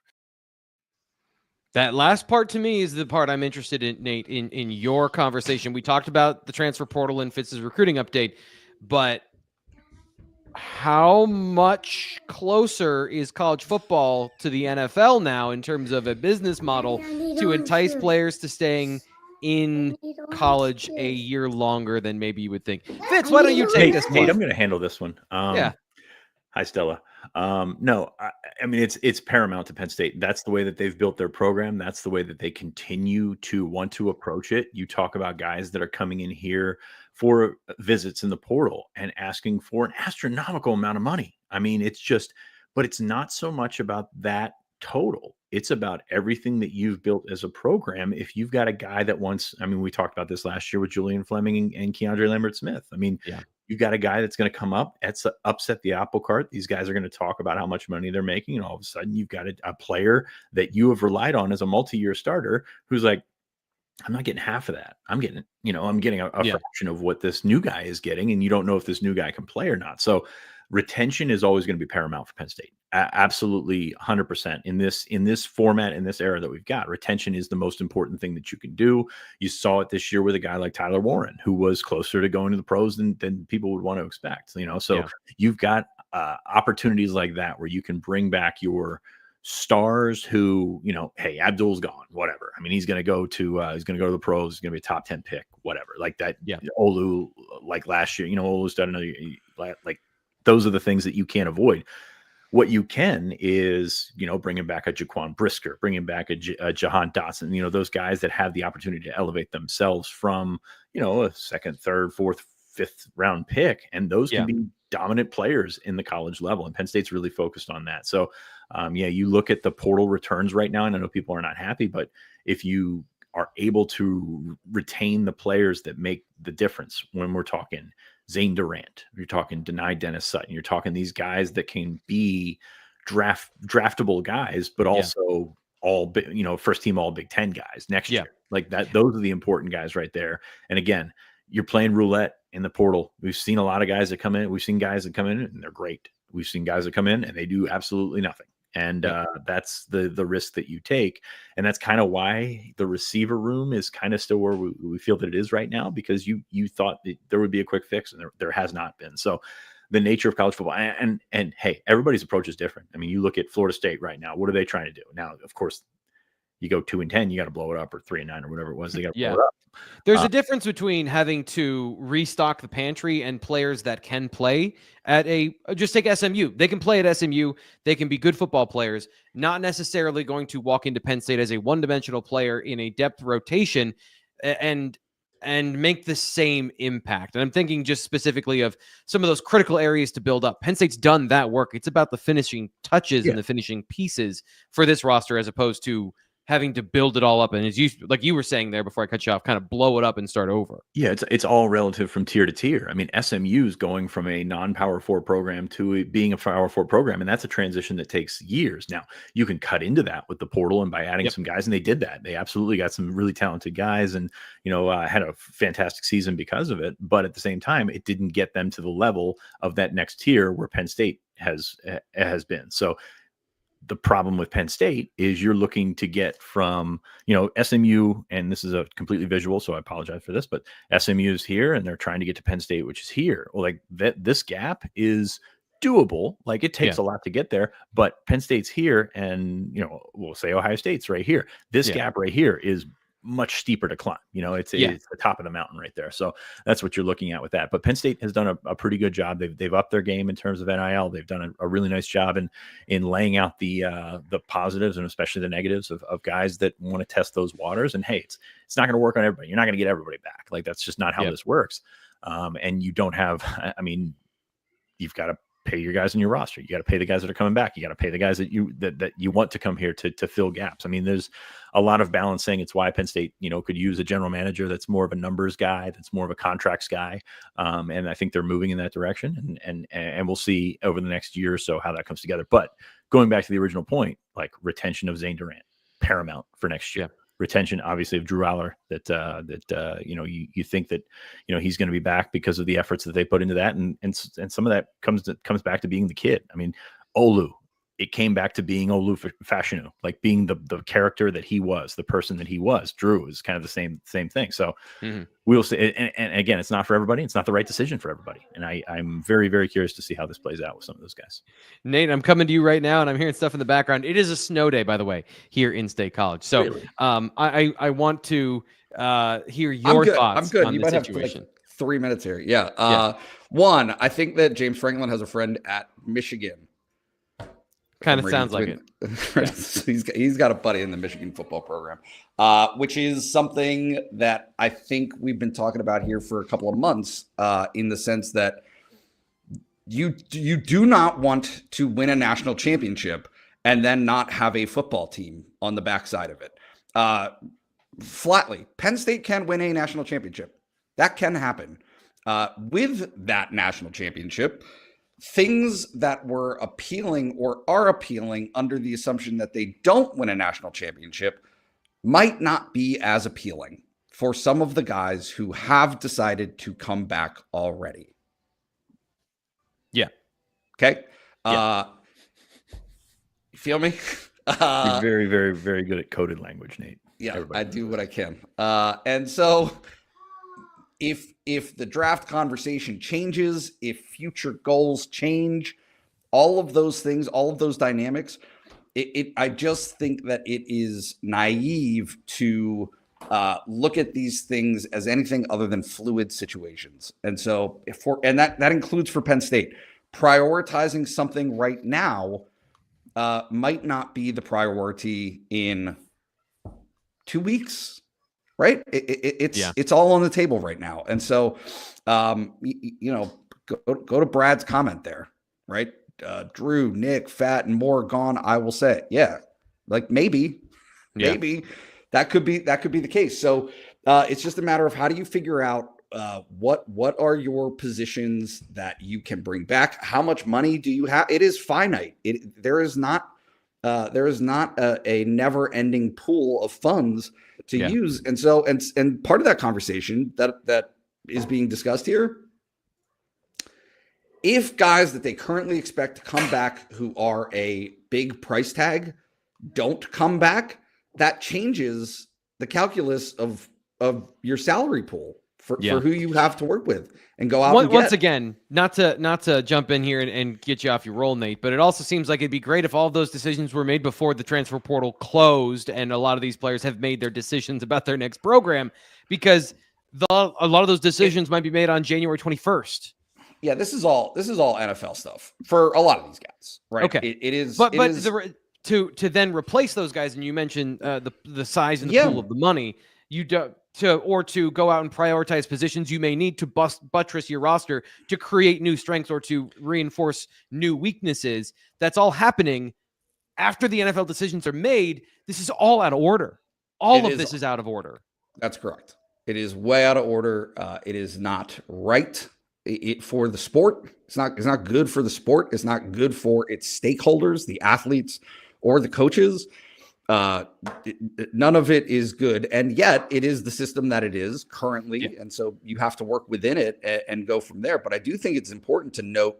That last part to me is the part I'm interested in, Nate, in your conversation. We talked about the transfer portal and Fitz's recruiting update, but how much closer is college football to the NFL now in terms of a business model to entice players to staying in college a year longer than maybe you would think? Fitz, why don't you take this one? Nate, I'm going to handle this one. Yeah. Hi, Stella. No, I mean, it's paramount to Penn State. That's the way that they've built their program. That's the way that they continue to want to approach it. You talk about guys that are coming in here for visits in the portal and asking for an astronomical amount of money. I mean, but it's not so much about that total. It's about everything that you've built as a program. If you've got a guy that wants, I mean, we talked about this last year with Julian Fleming and Keandre Lambert-Smith. I mean, you've got a guy that's going to come up, upset the apple cart. These guys are going to talk about how much money they're making. And all of a sudden you've got a player that you have relied on as a multi-year starter who's like, I'm not getting half of that. I'm getting a fraction of what this new guy is getting. And you don't know if this new guy can play or not. So retention is always going to be paramount for Penn State. Absolutely 100% in this format, in this era that we've got. Retention is the most important thing that you can do. You saw it this year with a guy like Tyler Warren, who was closer to going to the pros than people would want to expect. You've got opportunities like that where you can bring back your stars who, hey, Abdul's gone, whatever. I mean, he's going to go to the pros. He's going to be a top 10 pick, whatever, like that. Yeah. Olu, like last year, Olu's done another, like those are the things that you can't avoid. What you can is, bringing back a Jaquan Brisker, bringing back a Jahan Dotson, those guys that have the opportunity to elevate themselves from, a second, third, fourth, fifth round pick. And those can be dominant players in the college level. And Penn State's really focused on that. So, you look at the portal returns right now, and I know people are not happy, but if you are able to retain the players that make the difference, when we're talking Zane Durant, you're talking Dennis-Sutton, you're talking these guys that can be draftable guys, but also all, first team all Big Ten guys next year, like that. Those are the important guys right there. And again, you're playing roulette in the portal. We've seen a lot of guys that come in. We've seen guys that come in and they're great. We've seen guys that come in and they do absolutely nothing. And that's the risk that you take. And that's kind of why the receiver room is kind of still where we feel that it is right now, because you thought that there would be a quick fix, and there has not been. So the nature of college football. And hey, everybody's approach is different. I mean, you look at Florida State right now. What are they trying to do now? Of course, you go 2-10, you got to blow it up, or 3-9, or whatever it was. They got to blow it up. There's a difference between having to restock the pantry and players that can play at just take SMU. They can play at SMU. They can be good football players, not necessarily going to walk into Penn State as a one-dimensional player in a depth rotation and make the same impact. And I'm thinking just specifically of some of those critical areas to build up. Penn State's done that work. It's about the finishing touches and the finishing pieces for this roster, as opposed to having to build it all up, and as you, like you were saying there before I cut you off, kind of blow it up and start over. Yeah, it's all relative from tier to tier. I mean, SMU's going from a non-Power 4 program to being a Power 4 program, and that's a transition that takes years. Now, you can cut into that with the portal and by adding some guys, and they did that. They absolutely got some really talented guys, and had a fantastic season because of it. But at the same time, it didn't get them to the level of that next tier where Penn State has been. So the problem with Penn State is you're looking to get from, SMU, and this is a completely visual, so I apologize for this, but SMU is here and they're trying to get to Penn State, which is here. Well, like this gap is doable. Like it takes a lot to get there, but Penn State's here, and we'll say Ohio State's right here. This gap right here is much steeper to climb. It's the top of the mountain right there. So that's what you're looking at with that. But Penn State has done a pretty good job. They've upped their game in terms of NIL. They've done a really nice job in laying out the positives and especially the negatives of guys that want to test those waters. And hey, it's not going to work on everybody. You're not going to get everybody back. Like that's just not how this works. And you don't have, you've got to pay your guys in your roster. You got to pay the guys that are coming back. You got to pay the guys that you want to come here to fill gaps. I mean, there's a lot of balancing. It's why Penn State, could use a general manager that's more of a numbers guy, that's more of a contracts guy. And I think they're moving in that direction, and we'll see over the next year or so how that comes together. But going back to the original point, like retention of Zane Durant, paramount for next year. Retention, obviously, of Drew Aller. You think that he's going to be back because of the efforts that they put into that, and some of that comes back to being the kid. I mean, Olu, it came back to being Olu Fashanu, like being the character that he was, the person that he was. Drew is kind of the same thing. So we'll see. And again, it's not for everybody. It's not the right decision for everybody. And I'm very, very curious to see how this plays out with some of those guys. Nate, I'm coming to you right now, and I'm hearing stuff in the background. It is a snow day, by the way, here in State College. So really? I want to hear your thoughts on the situation. Have 3 minutes here. Yeah. One, I think that James Franklin has a friend at Michigan. Kind of sounds like it. He's got a buddy in the Michigan football program, which is something that I think we've been talking about here for a couple of months, in the sense that you do not want to win a national championship and then not have a football team on the backside of it. Flatly, Penn State can win a national championship. That can happen. With that national championship, things that were appealing or are appealing under the assumption that they don't win a national championship might not be as appealing for some of the guys who have decided to come back already. Yeah. Okay. You feel me? You're very, very, very good at coded language, Nate. Yeah, everybody I do what I can. And so if the draft conversation changes, if future goals change, all of those things, all of those dynamics, I just think that it is naive to look at these things as anything other than fluid situations. And so that includes for Penn State, prioritizing something right now might not be the priority in 2 weeks. Right. It's all on the table right now. And so, go to Brad's comment there. Right. Drew, Nick, Fat, and more gone. I will say, maybe that could be the case. So it's just a matter of how do you figure out what are your positions that you can bring back? How much money do you have? It is finite. There is not a never ending pool of funds to use. And so, and part of that conversation that is being discussed here, if guys that they currently expect to come back who are a big price tag don't come back, that changes the calculus of your salary pool for who you have to work with and go out Once again, not to jump in here and get you off your roll, Nate, but it also seems like it'd be great if all of those decisions were made before the transfer portal closed and a lot of these players have made their decisions about their next program, because a lot of those decisions might be made on January 21st. Yeah, this is all NFL stuff for a lot of these guys, right? Okay, it is. But it is, to then replace those guys, and you mentioned the size and the pool of the money, to go out and prioritize positions you may need to buttress your roster to create new strengths or to reinforce new weaknesses. That's all happening after the NFL decisions are made. This is all out of order. All of this is out of order. That's correct. It is way out of order. It is not right for the sport. It's not good for the sport. It's not good for its stakeholders, the athletes or the coaches. None of it is good. And yet it is the system that it is currently. Yeah. And so you have to work within it and go from there. But I do think it's important to note,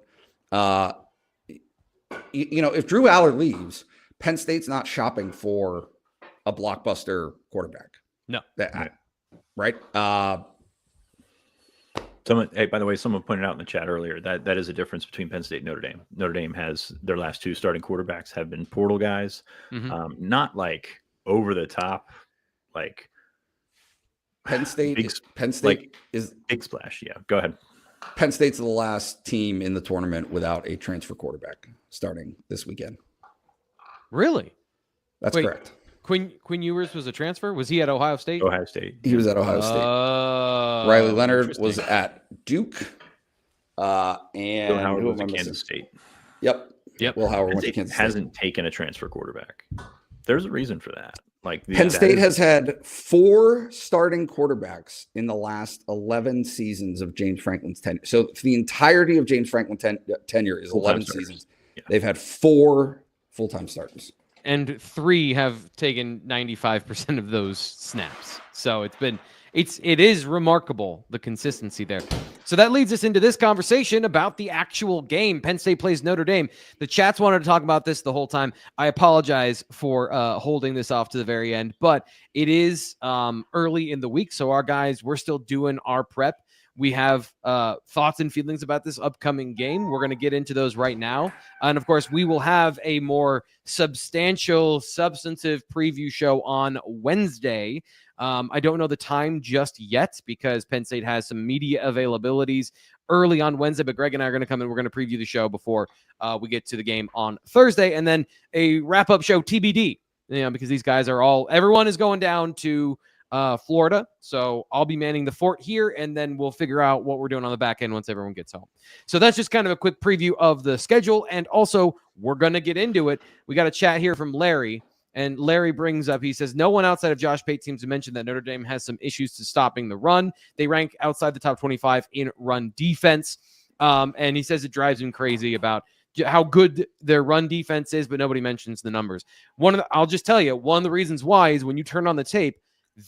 if Drew Aller leaves, Penn State's not shopping for a blockbuster quarterback. No. Right. Hey, by the way, someone pointed out in the chat earlier that is a difference between Penn State and Notre Dame. Notre Dame has their last two starting quarterbacks have been portal guys, not like over the top, like Penn State. Is big splash. Yeah, go ahead. Penn State's the last team in the tournament without a transfer quarterback starting this weekend. Really? That's correct. Quinn Ewers was a transfer? Was he at Ohio State? Ohio State. He was at Ohio State. Riley Leonard was at Duke. And Will Howard was at Kansas State. Yep. Will Howard went to Kansas State. Hasn't taken a transfer quarterback. There's a reason for that. Like Penn State has had 4 starting quarterbacks in the last 11 seasons of James Franklin's tenure. So for the entirety of James Franklin's tenure is 11 seasons. Yeah. They've had 4 full-time starters. And 3 have taken 95% of those snaps. So it is remarkable, the consistency there. So that leads us into this conversation about the actual game. Penn State plays Notre Dame. The chats wanted to talk about this the whole time. I apologize for holding this off to the very end, but it is early in the week. So our guys, we're still doing our prep. We have thoughts and feelings about this upcoming game. We're going to get into those right now. And, of course, we will have a more substantive preview show on Wednesday. I don't know the time just yet because Penn State has some media availabilities early on Wednesday, but Greg and I are going to come in. We're going to preview the show before we get to the game on Thursday, and then a wrap-up show TBD, because these guys everyone is going down to Florida. So I'll be manning the fort here, and then we'll figure out what we're doing on the back end once everyone gets home. So that's just kind of a quick preview of the schedule. And also we're going to get into it. We got a chat here from Larry, and Larry brings up, he says, no one outside of Josh Pate seems to mention that Notre Dame has some issues to stopping the run. They rank outside the top 25 in run defense. And he says it drives him crazy about how good their run defense is, but nobody mentions the numbers. I'll just tell you, one of the reasons why is when you turn on the tape,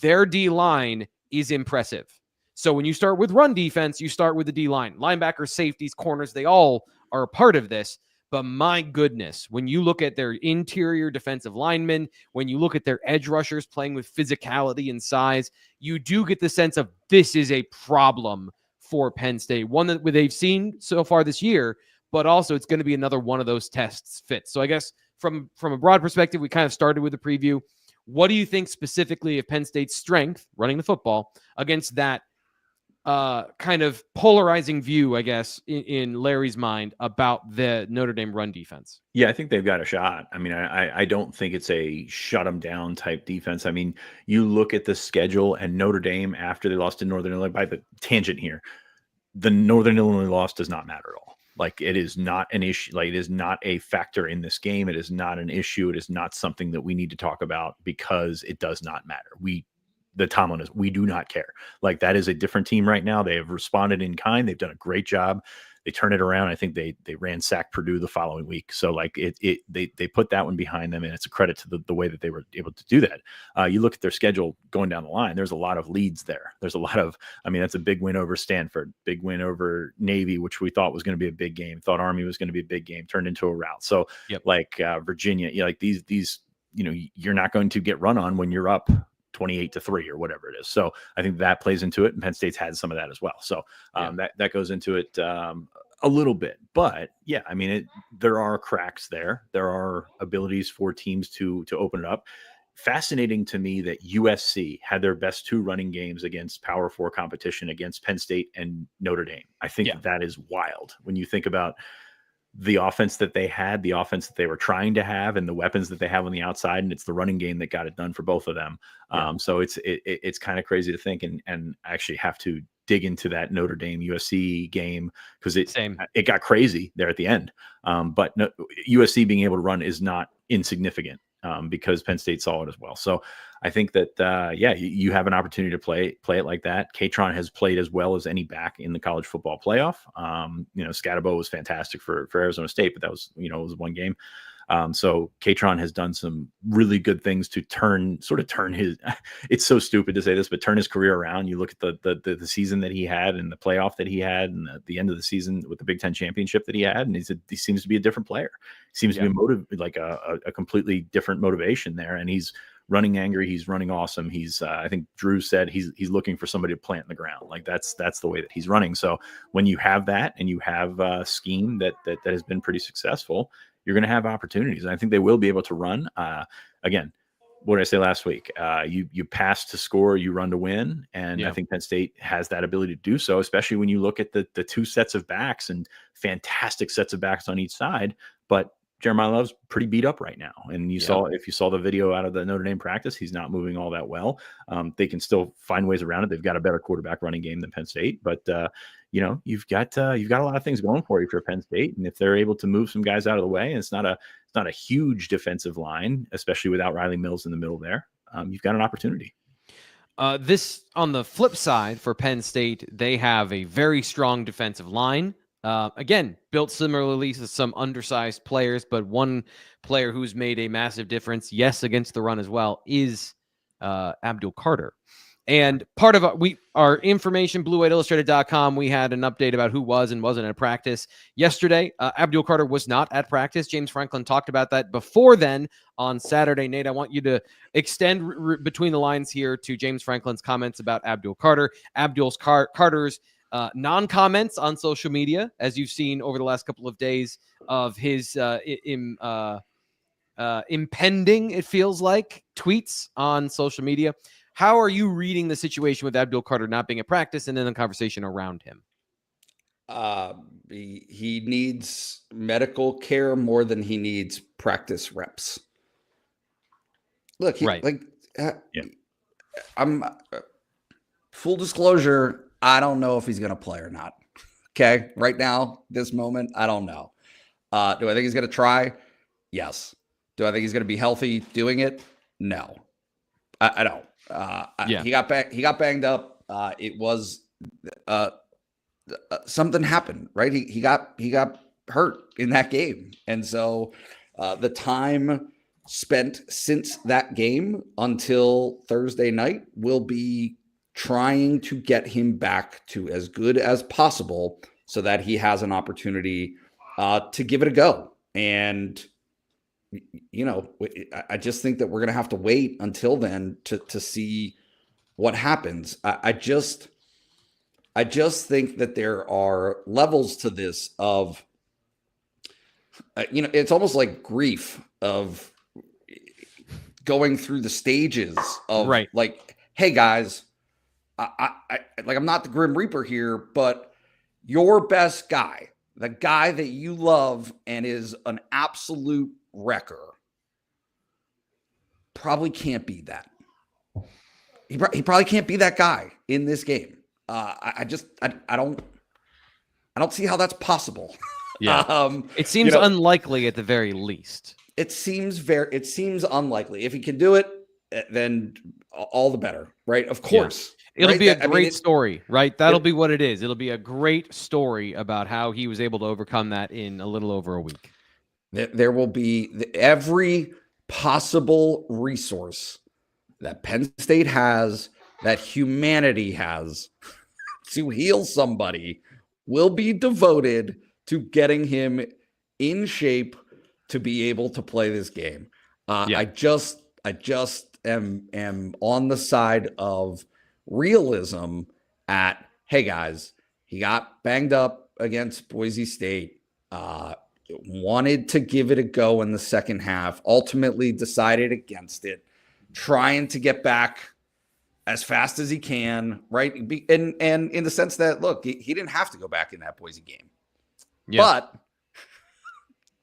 their D-line is impressive. So when you start with run defense, you start with the D-line. Linebackers, safeties, corners, they all are a part of this. But my goodness, when you look at their interior defensive linemen, when you look at their edge rushers playing with physicality and size, you do get the sense of this is a problem for Penn State. One that they've seen so far this year, but also it's going to be another one of those tests fits. So I guess from a broad perspective, we kind of started with the preview. What do you think specifically of Penn State's strength running the football against that kind of polarizing view, I guess, in Larry's mind about the Notre Dame run defense? Yeah, I think they've got a shot. I mean, I don't think it's a shut them down type defense. I mean, you look at the schedule and Notre Dame after they lost to Northern Illinois, by the tangent here, the Northern Illinois loss does not matter at all. Like, it is not an issue. Like, it is not a factor in this game. It is not an issue. It is not something that we need to talk about because it does not matter. The Tomlin is, we do not care. Like, that is a different team right now. They have responded in kind. They've done a great job. They turn it around. I think they ransacked Purdue the following week. So like they put that one behind them, and it's a credit to the way that they were able to do that. You look at their schedule going down the line, there's a lot of leads there. There's a lot of, I mean, that's a big win over Stanford, big win over Navy, which we thought was going to be a big game, thought Army was going to be a big game, turned into a rout. So like Virginia, like these, you're not going to get run on when you're up 28-3 or whatever it is. So I think that plays into it, and Penn State's had some of that as well. So that goes into it a little bit. But yeah, I mean, there are cracks there. There are abilities for teams to open it up. Fascinating to me that USC had their best 2 running games against Power 4 competition against Penn State and Notre Dame. I think that is wild when you think about the offense that they had, the offense that they were trying to have, and the weapons that they have on the outside. And it's the running game that got it done for both of them. So it's kind of crazy to think, and actually have to dig into that Notre Dame USC game because it got crazy there at the end. But USC being able to run is not insignificant. Because Penn State saw it as well. So I think that, you have an opportunity to play it like that. Katron has played as well as any back in the college football playoff. Scatabo was fantastic for Arizona State, but that was, it was one game. So Katron has done some really good things to turn his, it's so stupid to say this, but turn his career around. You look at the season that he had and the playoff that he had and the end of the season with the Big Ten championship that he had. And he seems to be a different player. He seems to be like a completely different motivation there. And he's running angry. He's running awesome. He's, I think Drew said he's looking for somebody to plant in the ground. Like that's the way that he's running. So when you have that and you have a scheme that has been pretty successful, you're going to have opportunities. And I think they will be able to run. Again, what did I say last week? You pass to score, you run to win. And I think Penn State has that ability to do so, especially when you look at the 2 sets of backs and fantastic sets of backs on each side. But Jeremiah Love's pretty beat up right now. And if you saw the video out of the Notre Dame practice, he's not moving all that well. They can still find ways around it. They've got a better quarterback running game than Penn State, but you've got a lot of things going for you for Penn State. And if they're able to move some guys out of the way, and it's not a huge defensive line, especially without Riley Mills in the middle there, you've got an opportunity. This on the flip side for Penn State, they have a very strong defensive line. Again, built similarly to some undersized players, but one player who's made a massive difference, against the run as well, is Abdul Carter. And part of our information, BlueWhiteIllustrated.com, we had an update about who was and wasn't at practice yesterday. Abdul Carter was not at practice. James Franklin talked about that before then on Saturday. Nate, I want you to extend between the lines here to James Franklin's comments about Abdul Carter. Carter's non-comments on social media, as you've seen over the last couple of days of his impending, it feels like, tweets on social media. How are you reading the situation with Abdul Carter not being at practice and then the conversation around him? He needs medical care more than he needs practice reps. Look, I'm full disclosure. I don't know if he's going to play or not. Okay. Right now, this moment, I don't know. Do I think he's going to try? Yes. Do I think he's going to be healthy doing it? No, I don't. He got banged up. It was something happened, right? He got hurt in that game. And so the time spent since that game until Thursday night will be trying to get him back to as good as possible so that he has an opportunity to give it a go. And I just think that we're going to have to wait until then to see what happens. I just think that there are levels to this of, it's almost like grief of going through the stages of like, hey guys, I'm not the Grim Reaper here, but your best guy, the guy that you love and is an absolute wrecker, probably can't be that. He probably can't be that guy in this game. I don't see how that's possible. Yeah. It seems unlikely at the very least. It seems unlikely. If he can do it, then all the better, right? Of course. Yeah. It'll be a great story, right? That'll be what it is. It'll be a great story about how he was able to overcome that in a little over a week. There will be every possible resource that Penn State has, that humanity has, to heal somebody will be devoted to getting him in shape to be able to play this game. I just am on the side of realism at, hey guys, he got banged up against Boise State, wanted to give it a go in the second half, ultimately decided against it, trying to get back as fast as he can, right? And in the sense that, look, he didn't have to go back in that Boise game. Yeah.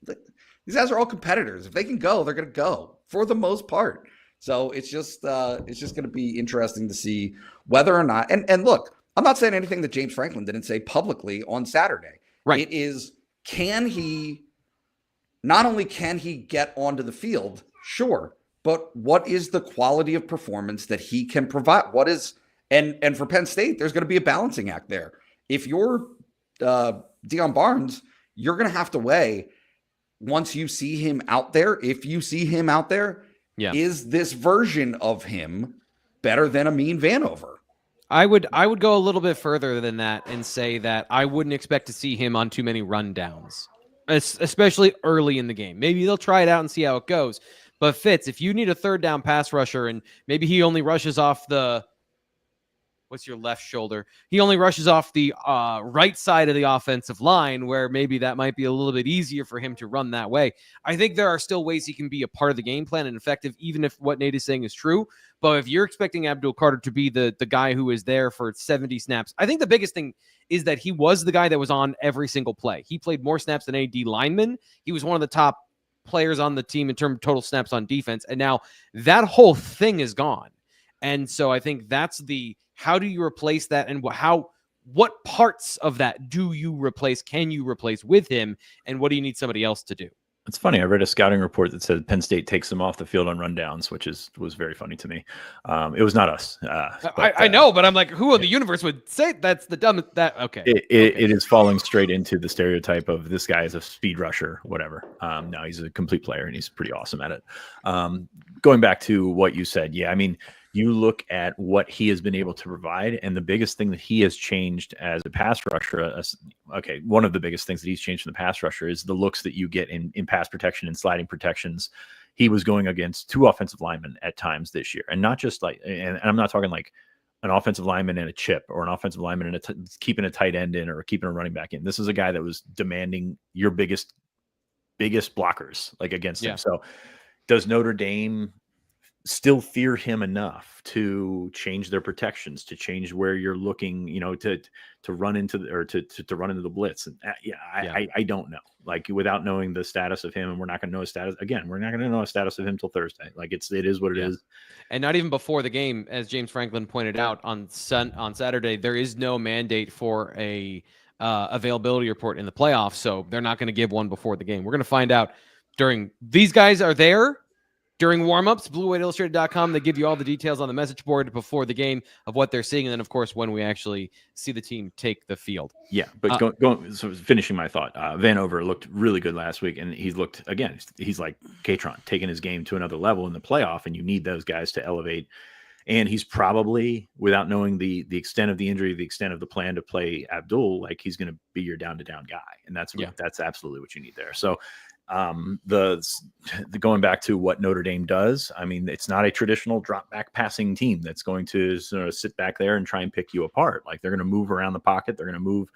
But these guys are all competitors. If they can go, they're going to go for the most part. So it's just going to be interesting to see whether or not. And look, I'm not saying anything that James Franklin didn't say publicly on Saturday. Right. It is, not only can he get onto the field, sure, but what is the quality of performance that he can provide? What is, and for Penn State, there's going to be a balancing act there. If you're Deion Barnes, you're going to have to weigh, once you see him out there, if you see him out there, is this version of him better than Amin Vanover? I would go a little bit further than that and say that I wouldn't expect to see him on too many rundowns, especially early in the game. Maybe they'll try it out and see how it goes. But Fitz, if you need a third down pass rusher and maybe he only rushes off the, what's your left shoulder? He only rushes off the right side of the offensive line, where maybe that might be a little bit easier for him to run that way. I think there are still ways he can be a part of the game plan and effective, even if what Nate is saying is true. But if you're expecting Abdul Carter to be the guy who is there for 70 snaps, I think the biggest thing is that he was the guy that was on every single play. He played more snaps than any D lineman. He was one of the top players on the team in terms of total snaps on defense. And now that whole thing is gone. And so I think that's the, how do you replace that? And what parts of that do you replace? Can you replace with him? And what do you need somebody else to do? It's funny. I read a scouting report that said Penn State takes him off the field on rundowns, which was very funny to me. It was not us. I know, but I'm like, who in the universe would say that's the dumbest? Okay. It is falling straight into the stereotype of this guy is a speed rusher, whatever. No, he's a complete player and he's pretty awesome at it. Going back to what you said, yeah, I mean, you look at what he has been able to provide, and the biggest thing that he has changed as a pass rusher, one of the biggest things that he's changed in the pass rusher is the looks that you get in pass protection and sliding protections. He was going against two offensive linemen at times this year, and not just like, and I'm not talking like an offensive lineman and a chip, or an offensive lineman and keeping a tight end in, or keeping a running back in. This is a guy that was demanding your biggest blockers like against him. So does Notre Dame still fear him enough to change their protections, to change where you're looking, to run into to run into the blitz? And I don't know, like, without knowing the status of him, and we're not going to know his status again. We're not going to know the status of him till Thursday. Like, it is what it is. And not even before the game, as James Franklin pointed out on Saturday, there is no mandate for a availability report in the playoffs. So they're not going to give one before the game. We're going to find out these guys are there during warmups. BlueWhiteIllustrated.com. They give you all the details on the message board before the game of what they're seeing. And then, of course, when we actually see the team take the field. Yeah. But so finishing my thought, Vanover looked really good last week. And he's looked, again, he's like Katron, taking his game to another level in the playoff. And you need those guys to elevate. And he's probably, without knowing the extent of the injury, the extent of the plan to play Abdul, like, he's going to be your down guy. And that's absolutely what you need there. So, the going back to what Notre Dame does, I mean, it's not a traditional drop back passing team that's going to sort of sit back there and try and pick you apart. Like, they're going to move around the pocket. They're going to move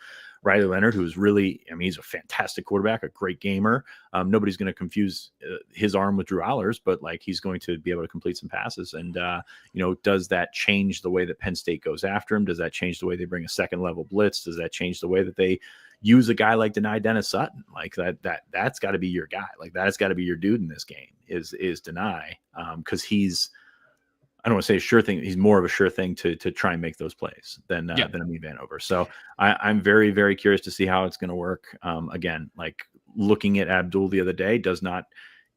Riley Leonard, who's really, I mean, he's a fantastic quarterback, a great gamer. Nobody's going to confuse his arm with Drew Aller's, but like, he's going to be able to complete some passes. And, does that change the way that Penn State goes after him? Does that change the way they bring a second level blitz? Does that change the way that they use a guy like Dennis-Sutton? Like, that's got to be your guy. Like, that's got to be your dude in this game is Denny, because he's, I don't want to say a sure thing. He's more of a sure thing to try and make those plays than Amin Vanover. So I'm very, very curious to see how it's going to work. Again, like, looking at Abdul the other day does not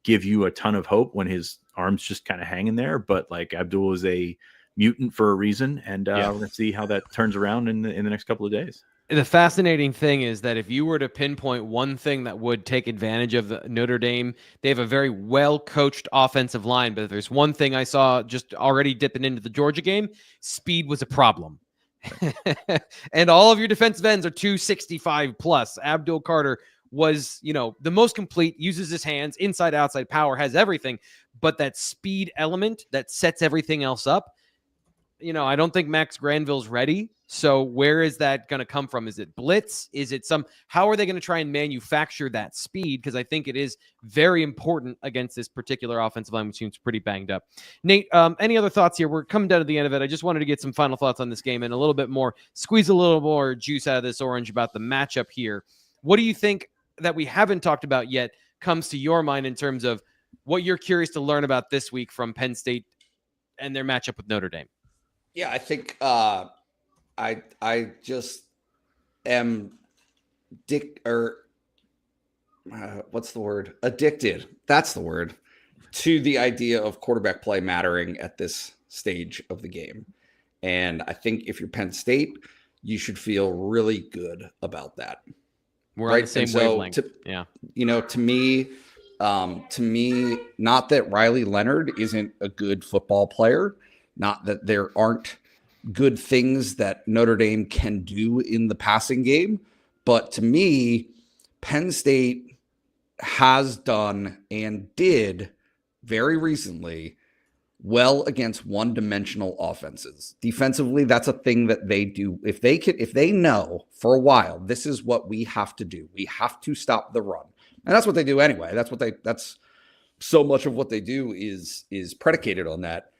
give you a ton of hope when his arm's just kind of hanging there. But like, Abdul is a mutant for a reason, and we're going to see how that turns around in the next couple of days. The fascinating thing is that if you were to pinpoint one thing that would take advantage of the Notre Dame, they have a very well-coached offensive line. But if there's one thing I saw just already dipping into the Georgia game, speed was a problem. And all of your defensive ends are 265 plus. Abdul Carter was, the most complete, uses his hands, inside, outside power, has everything. But that speed element that sets everything else up, I don't think Max Granville's ready. So where is that going to come from? Is it blitz? Is it how are they going to try and manufacture that speed? Because I think it is very important against this particular offensive line, which seems pretty banged up. Nate, any other thoughts here? We're coming down to the end of it. I just wanted to get some final thoughts on this game and a little bit more, squeeze a little more juice out of this orange about the matchup here. What do you think that we haven't talked about yet comes to your mind in terms of what you're curious to learn about this week from Penn State and their matchup with Notre Dame? Yeah, I think I just am what's the word? Addicted. That's the word, to the idea of quarterback play mattering at this stage of the game. And I think if you're Penn State, you should feel really good about that. We're on the same wavelength. To me, not that Riley Leonard isn't a good football player, not that there aren't good things that Notre Dame can do in the passing game, but to me, Penn State has done and did very recently well against one-dimensional offenses. Defensively, that's a thing that they do. If they know for a while, this is what we have to do. We have to stop the run. And that's what they do anyway. That's so much of what they do is predicated on that.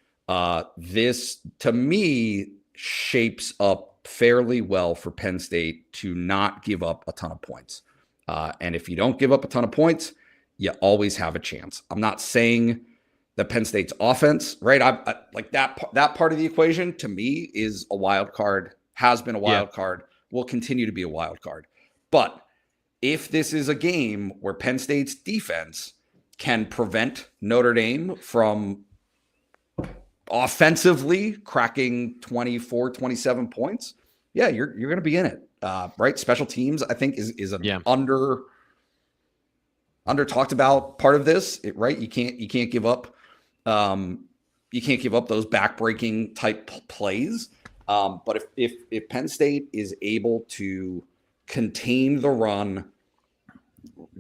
This, to me, shapes up fairly well for Penn State to not give up a ton of points. And if you don't give up a ton of points, you always have a chance. I'm not saying that Penn State's offense, right? I like that part of the equation, to me, is a wild card, has been a wild card, will continue to be a wild card. But if this is a game where Penn State's defense can prevent Notre Dame from offensively cracking 24, 27 points, you're going to be in it, right? Special teams, I think, is an under talked about part of this, right? You can't give up those backbreaking type plays. But if Penn State is able to contain the run,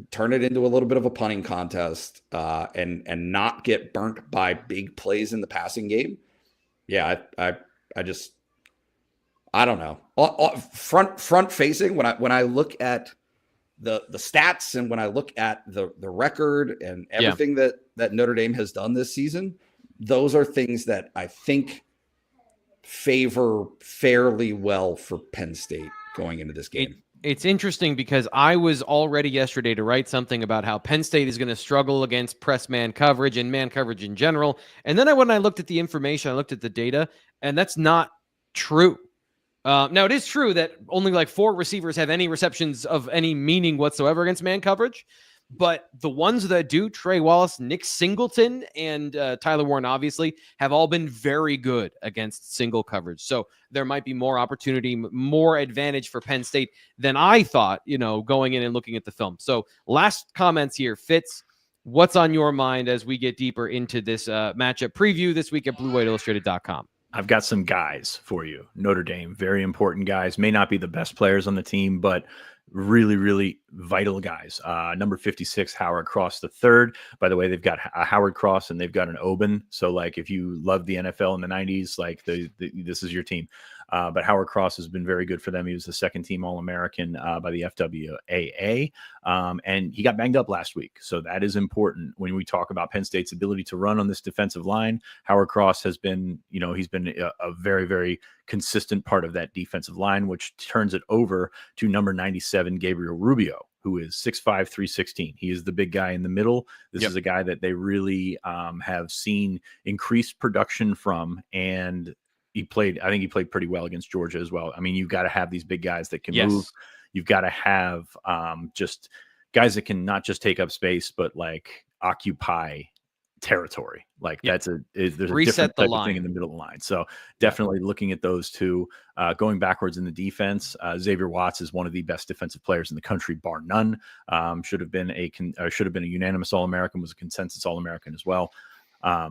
turn it into a little bit of a punting contest, and not get burnt by big plays in the passing game, I don't know. Front facing, when I look at the stats and when I look at the record and everything that Notre Dame has done this season, those are things that I think favor fairly well for Penn State going into this game. It's interesting because I was all ready yesterday to write something about how Penn State is going to struggle against press man coverage and man coverage in general. And then when I looked at the information, I looked at the data, and that's not true. Now, it is true that only like 4 receivers have any receptions of any meaning whatsoever against man coverage. But the ones that do, Trey Wallace, Nick Singleton, and Tyler Warren, obviously, have all been very good against single coverage. So there might be more opportunity, more advantage for Penn State than I thought, going in and looking at the film. So last comments here. Fitz, what's on your mind as we get deeper into this matchup preview this week at BlueWhiteIllustrated.com? I've got some guys for you. Notre Dame, very important guys. May not be the best players on the team, but really, really vital guys. Number 56, Howard Cross III. By the way, they've got a Howard Cross and they've got an Oben. So, like, if you loved the NFL in the 90s, like, this is your team. But Howard Cross has been very good for them. He was the second-team All-American by the FWAA, and he got banged up last week. So that is important when we talk about Penn State's ability to run on this defensive line. Howard Cross has been, he's been a very, very consistent part of that defensive line, which turns it over to number 97, Gabriel Rubio, who is 6'5", 316. He is the big guy in the middle. This is a guy that they really have seen increased production from, and I think he played pretty well against Georgia as well. I mean, you've got to have these big guys that can move. You've got to have just guys that can not just take up space, but like occupy territory. Like there's a different type of thing in the middle of the line. So definitely looking at those two, going backwards in the defense. Xavier Watts is one of the best defensive players in the country, bar none. Should have been a unanimous All-American, was a consensus All-American as well.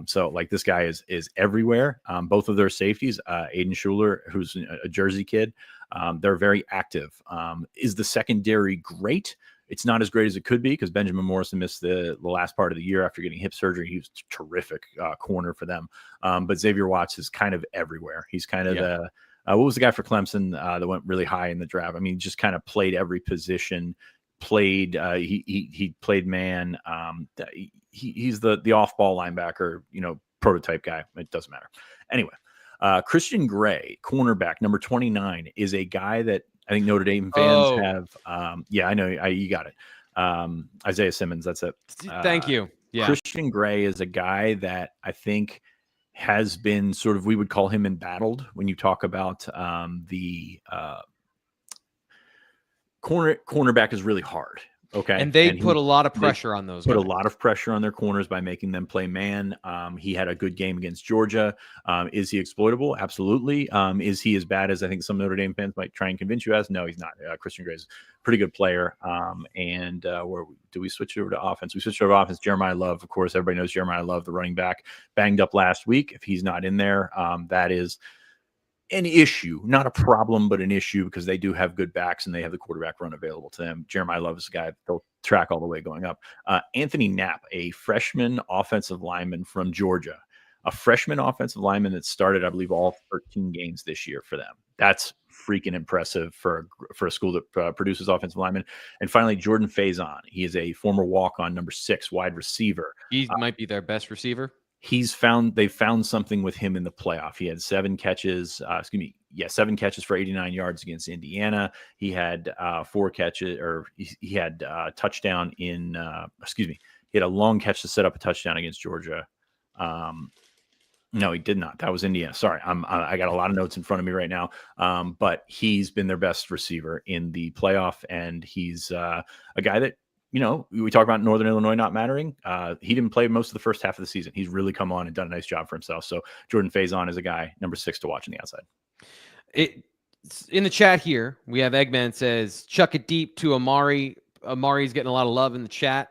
So like this guy is everywhere. Both of their safeties, Aiden Schuler, who's a Jersey kid, they're very active. Is the secondary great? It's not as great as it could be because Benjamin Morrison missed the last part of the year after getting hip surgery. He was terrific corner for them. But Xavier Watts is kind of everywhere. He's kind of the what was the guy for Clemson that went really high in the draft? I mean, just kind of played every position. He played man. He's the off-ball linebacker, prototype guy. It doesn't matter. Anyway, Christian Gray, cornerback, number 29, is a guy that I think Notre Dame fans have. I know. You got it. Isaiah Simmons. That's it. Thank you. Yeah. Christian Gray is a guy that I think has been sort of, we would call him embattled when you talk about the cornerback is really hard. Okay. And they put a lot of pressure on those guys. Put a lot of pressure on their corners by making them play man. He had a good game against Georgia. Is he exploitable? Absolutely. Is he as bad as I think some Notre Dame fans might try and convince you as? No, he's not. Christian Gray is a pretty good player. Where do we switch over to offense? We switched over to offense. Jeremiah Love, of course, everybody knows Jeremiah Love, the running back, banged up last week. If he's not in there, that is an issue, not a problem, but an issue because they do have good backs and they have the quarterback run available to them. Jeremiah Love is a guy they'll track all the way going up. Anthony Knapp, a freshman offensive lineman from Georgia, a freshman offensive lineman that started, I believe, all 13 games this year for them. That's freaking impressive for a school that produces offensive linemen. And finally, Jordan Faison. He is a former walk-on number 6 wide receiver. He might be their best receiver. They've found something with him in the playoff. He had 7 catches for 89 yards against Indiana. He had 4 catches, or he had a touchdown in, he had a long catch to set up a touchdown against Georgia. No, he did not. That was Indiana. Sorry. I got a lot of notes in front of me right now. But he's been their best receiver in the playoff. And he's a guy that, we talk about Northern Illinois not mattering. He didn't play most of the first half of the season. He's really come on and done a nice job for himself. So Jordan Faison is a guy, number 6 to watch on the outside. In the chat here, we have Eggman says, chuck it deep to Amari. Amari's getting a lot of love in the chat.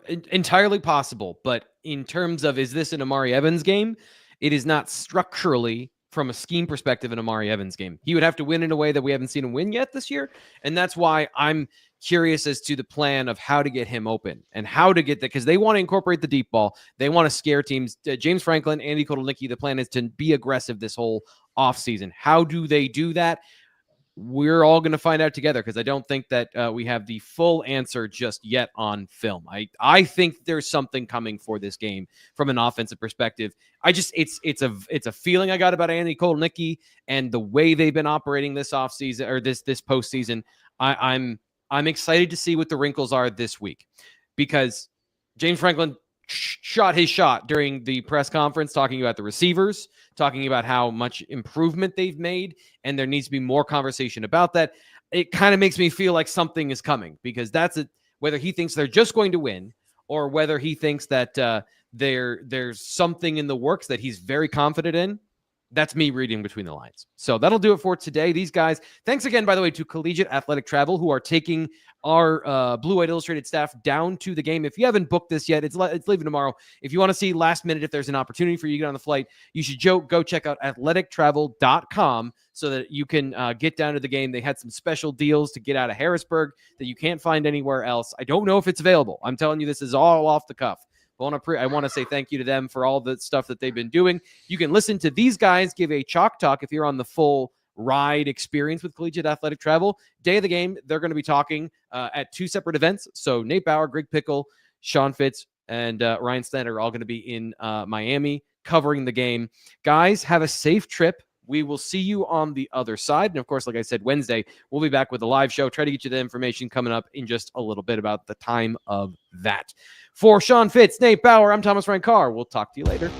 Entirely possible. But in terms of, is this an Amari Evans game? It is not structurally, from a scheme perspective, an Amari Evans game. He would have to win in a way that we haven't seen him win yet this year. And that's why I'm curious as to the plan of how to get him open and how to get that, because they want to incorporate the deep ball. They want to scare teams. James Franklin, Andy Kotelnicki, the plan is to be aggressive this whole offseason. How do they do that? We're all going to find out together, because I don't think that we have the full answer just yet on film. I think there's something coming for this game from an offensive perspective. It's a feeling I got about Andy Kotelnicki and the way they've been operating this offseason, or this postseason. I'm excited to see what the wrinkles are this week, because James Franklin shot his shot during the press conference, talking about the receivers, talking about how much improvement they've made, and there needs to be more conversation about that. It kind of makes me feel like something is coming, because that's it. Whether he thinks they're just going to win, or whether he thinks that there's something in the works that he's very confident in, that's me reading between the lines. So that'll do it for today. These guys, thanks again, by the way, to Collegiate Athletic Travel, who are taking our Blue White Illustrated staff down to the game. If you haven't booked this yet, it's leaving tomorrow. If you want to see last minute, if there's an opportunity for you to get on the flight, you should go check out athletictravel.com so that you can get down to the game. They had some special deals to get out of Harrisburg that you can't find anywhere else. I don't know if it's available. I'm telling you, this is all off the cuff. I want to say thank you to them for all the stuff that they've been doing. You can listen to these guys give a chalk talk if you're on the full ride experience with Collegiate Athletic Travel. Day of the game, they're going to be talking at 2 separate events. So Nate Bauer, Greg Pickle, Sean Fitz, and Ryan Slant are all going to be in Miami covering the game. Guys, have a safe trip. We will see you on the other side. And of course, like I said, Wednesday, we'll be back with a live show. Try to get you the information coming up in just a little bit about the time of that. For Sean Fitz, Nate Bauer, I'm Thomas Ryan Carr. We'll talk to you later.